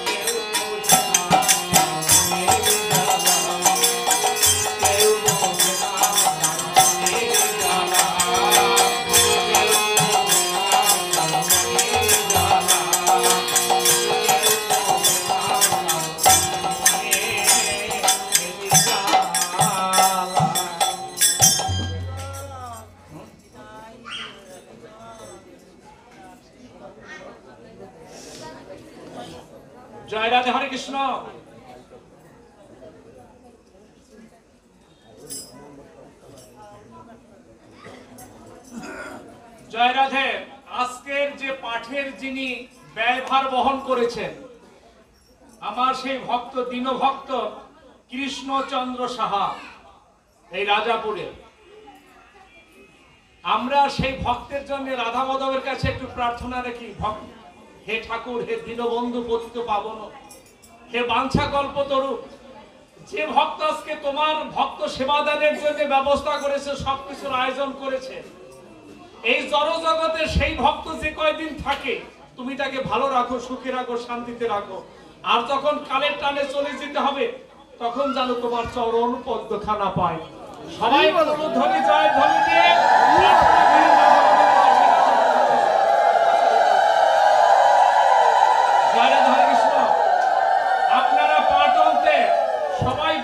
কেউ বোঝে না তার মনের জ্বালা, কেউ বোঝে না তার মনের জ্বালা, কেউ বোঝে না তার মনের জ্বালা, কেউ বোঝে না জয় রাধে। হরে কৃষ্ণ। জয় রাধে। আজকের যে পাঠের যিনি ব্যয়ভার বহন করেছেন, আমার সেই ভক্ত দীনভক্ত কৃষ্ণচন্দ্র সাহা, এই রাজাপুরে। আমরা সেই ভক্তের জন্য রাধা মাধবের কাছে একটু প্রার্থনা রাখি। হে ঠাকুর, হে দীনবন্ধু পতিত পাবন, হে বাঞ্ছা কল্পতরু, যে ভক্ত আজকে তোমার ভক্ত সেবাদানের জন্য ব্যবস্থা করেছে, সবকিছুর আয়োজন করেছে, এই জড় জগতে সেই ভক্ত যে কয়দিন থাকে তুমি তাকে ভালো রাখো, সুখে রাখো, শান্তিতে রাখো। আর যখন কালের টানে চলে যেতে হবে তখন যেন তোমার চরণ পদ্মখানা পায়। সবাই ধ্বনি জয় ধ্বনি দিয়ে আপনারা পাটনতে সবাই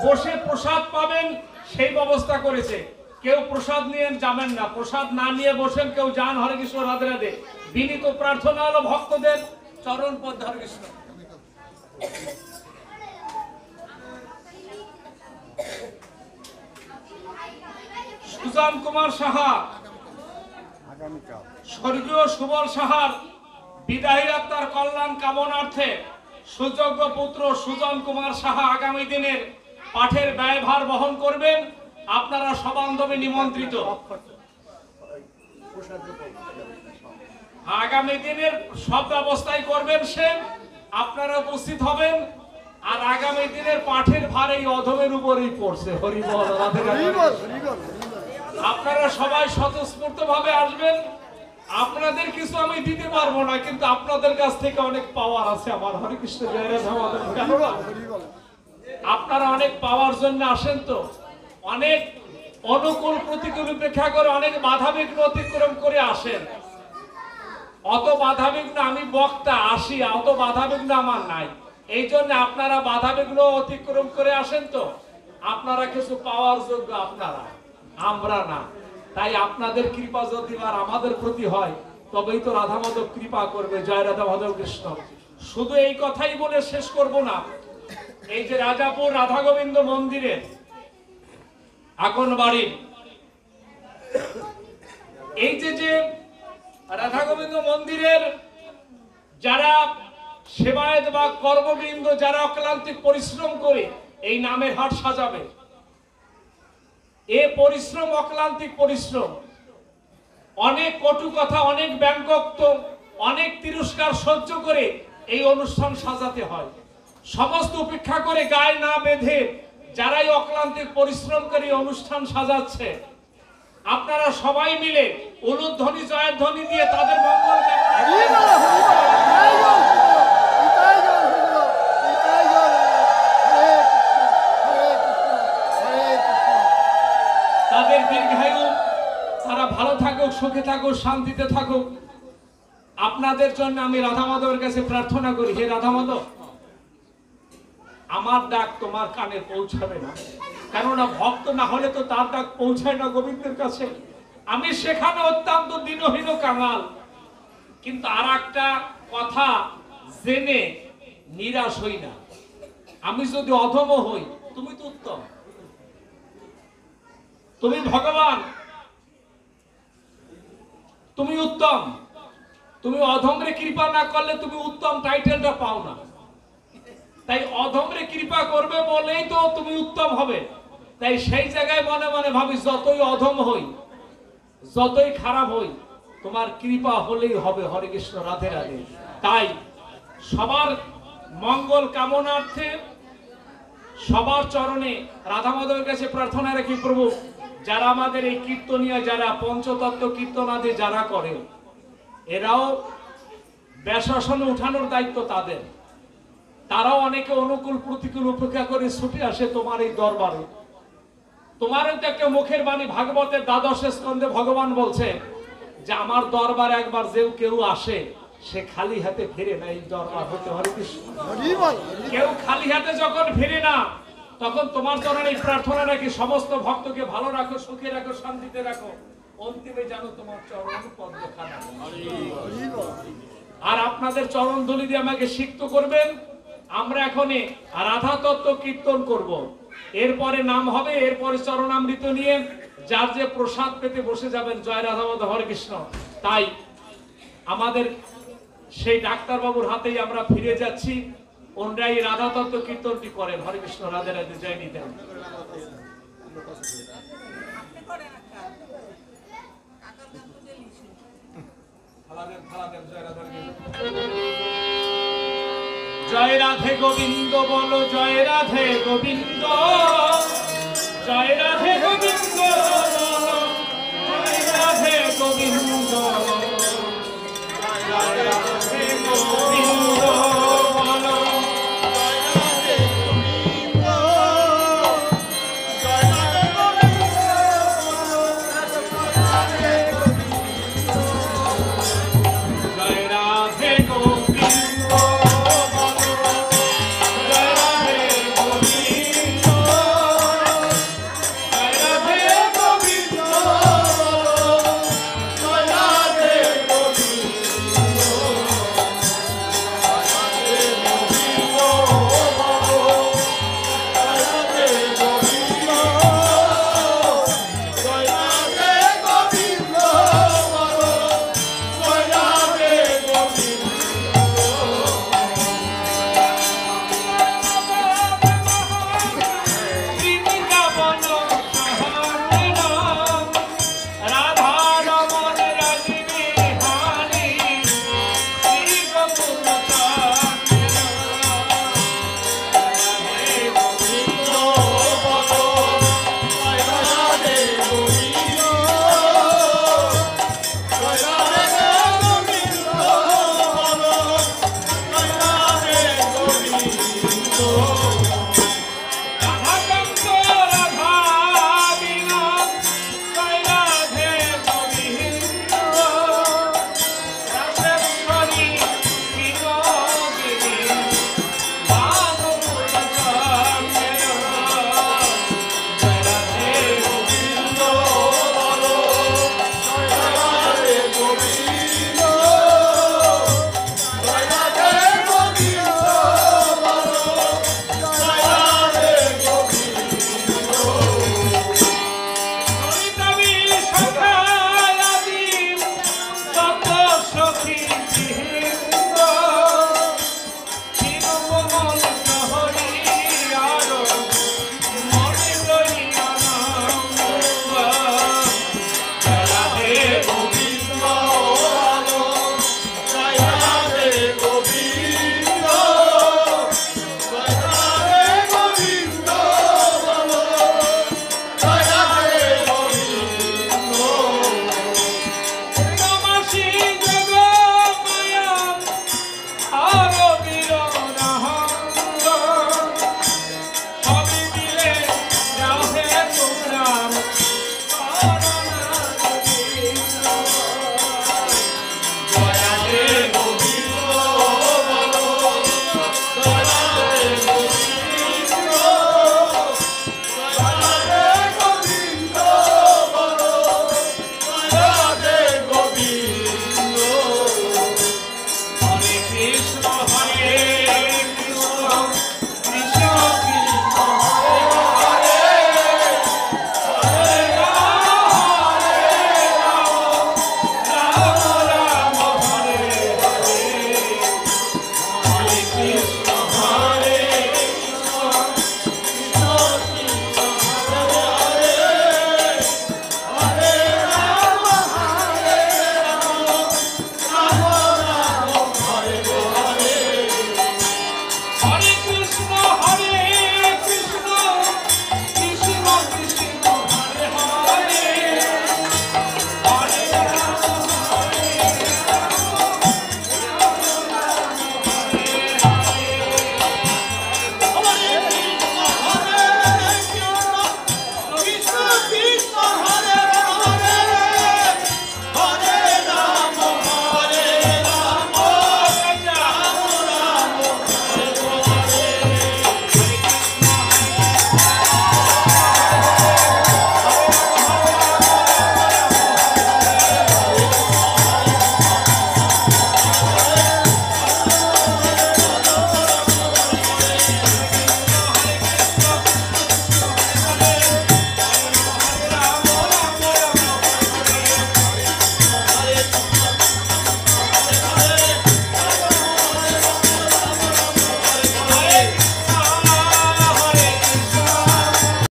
বসে প্রসাদ পাবেন সেই ব্যবস্থা করেছে। কেউ প্রসাদ নিয়ে যাবেন না, প্রসাদ না নিয়ে বসেন, কেউ যান। হরে কৃষ্ণ, রাধে রাধে। বিনীত প্রার্থনা হলো ভক্তদের চরণ পদ্ম। হরে কৃষ্ণ। সুজন কুমার সাহা, স্বর্গীয় সুবল সাহার বিদায়ী আত্মার কল্যাণ কামনার্থে সুযোগ্য পুত্র সুজন কুমার সাহা আগামী দিনের পাঠের ব্যয়ভার বহন করবেন। আপনারা সবান্ধবে নিমন্ত্রিত। আগামী দিনের সব ব্যবস্থাই করবেন সে, আপনারা উপস্থিত হবেন। আর আগামী দিনের পাঠের ভার এই অধমের উপরেই পড়ছে। হরি বল, রাধে রাধে। আপনারা সবাই স্বতঃস্ফূর্ত ভাবে আসবেন। আপনাদের কিছু আমি দিতে পারবো না, কিন্তু আপনাদের কাছ থেকে অনেক পাওয়ার আছে আমার। হরে কৃষ্ণ, জয় রাধা মাধব। আপনারা অনেক পাওয়ার জন্য আসেন, তো অনেক অনুকূল প্রতিকূল উপেক্ষা করে অনেক বাধা বিঘ্ন অতিক্রম করে আসেন। অত বাধা বিঘ্ন, আমি বক্তা আসি, অত বাধা বিঘ্ন আমার নাই। এই জন্য আপনারা বাধা বিঘ্ন অতিক্রম করে আসেন, তো আপনারা কিছু পাওয়ার যোগ্য, আপনারা, আমরা না। তাই আপনাদের কৃপা যদি আর আমাদের প্রতি হয় তবেই তো রাধা মাধব কৃপা করবে। জয় রাধা মাধব কৃষ্ণ। শুধু এই কথাই বলে শেষ করব না। এই যে রাজাপুর রাধা গোবিন্দ মন্দিরের আগনবাড়ি, এই যে রাধা গোবিন্দ মন্দিরের যারা সেবায়েত বা কর্মবৃন্দ, যারা অক্লান্তিক পরিশ্রম করে এই নামের হাট সাজাবে, এ পরিশ্রম অক্লান্তিক পরিশ্রম, অনেক কটু কথা, অনেক ব্যঙ্গোক্ত, অনেক তিরস্কার সহ্য করে এই অনুষ্ঠান সাজাতে হয়। সমস্ত উপেক্ষা করে গায়ে না বেঁধে যারাই অক্লান্তিক পরিশ্রম করে অনুষ্ঠান সাজাচ্ছে, আপনারা সবাই মিলে উলুধ্বনি জয়ধ্বনি দিয়ে তাদের মঙ্গল তাদের দীর্ঘায়ু, তারা ভালো থাকুক, সুখে থাকুক, শান্তিতে থাকুক। আপনাদের জন্য আমি রাধা মাধবের কাছে প্রার্থনা করি। হে রাধা মাধব, আমার ডাক তোমার কানে পৌঁছাবে না, কেননা ভক্ত না হলে তো তার ডাক পৌঁছায় না গোবিন্দের কাছে। আমি সেখানে অত্যন্ত দীনহীন কাঙাল। কিন্তু আর একটা কথা জেনে নিরাশ হই না। আমি যদি অধম হই, তুমি তো উত্তম, তুমি ভগবান, তুমি উত্তম। তুমি অধমরে কৃপা না করলে তুমি উত্তম টাইটেলটা পাও না। তাই অধমরে কৃপা করবে বলেই তো তুমি উত্তম হবে। তাই সেই জায়গায় মনে মনে ভাবি, যতই অধম হই, যতই খারাপ হই, তোমার কৃপা হলেই হবে। হরে কৃষ্ণ, রাধে রাধে। তাই সবার মঙ্গল কামনার্থে সবার চরণে রাধা মাধবের কাছে প্রার্থনা রাখি, প্রভু, যারা আমাদের এই কীর্তনিয়া, যারা পঞ্চতত্ত্ব কীর্তনাদি যারা করে, এরাও ব্যাসাসনে উঠানোর দায়িত্ব তাদের। তারাও অনেকে অনুকূল প্রতিকূল উপেক্ষা করে ছুটে আসে তোমার এই দরবারে। তোমারও তো একটা মুখের বাণী, ভাগবতের ১২ স্কন্ধে ভগবান বলছে যে আমার দরবারে একবার যে কেউ আসে সে খালি হাতে ফিরে না। এই দরবার হতে হরে কৃষ্ণ, কেউ খালি হাতে যখন ফিরে না, তখন তোমার চরণে প্রার্থনা রাখি, সমস্ত ভক্তকে ভালো রাখো, সুখে রাখো, শান্তিতে রাখো। অন্তিমে জানো তোমার চরণ পদ্মখানা। আর আপনাদের চরণ ধুলি দিয়ে আমাকে সিক্ত করবেন। আমরা এখনই রাধা তত্ত্ব কীর্তন করব, এরপরে নাম হবে, এরপরে চরণামৃত নিয়ে যার যে প্রসাদ পেতে বসে যাবেন। জয় রাধা মাধব, হরে কৃষ্ণ। তাই আমাদের সেই ডাক্তার বাবুর হাতেই আমরা ফিরে যাচ্ছি। ওনারাই রাধা তত্ত্ব কীর্তনটি করেন। হরে কৃষ্ণ, রাধে রাধে, জয় নিতাই। সারা দেন জয় রাধা জয় রাধে গোবিন্দ বলো জয় রাধে গোবিন্দ জয় রাধে গোবিন্দ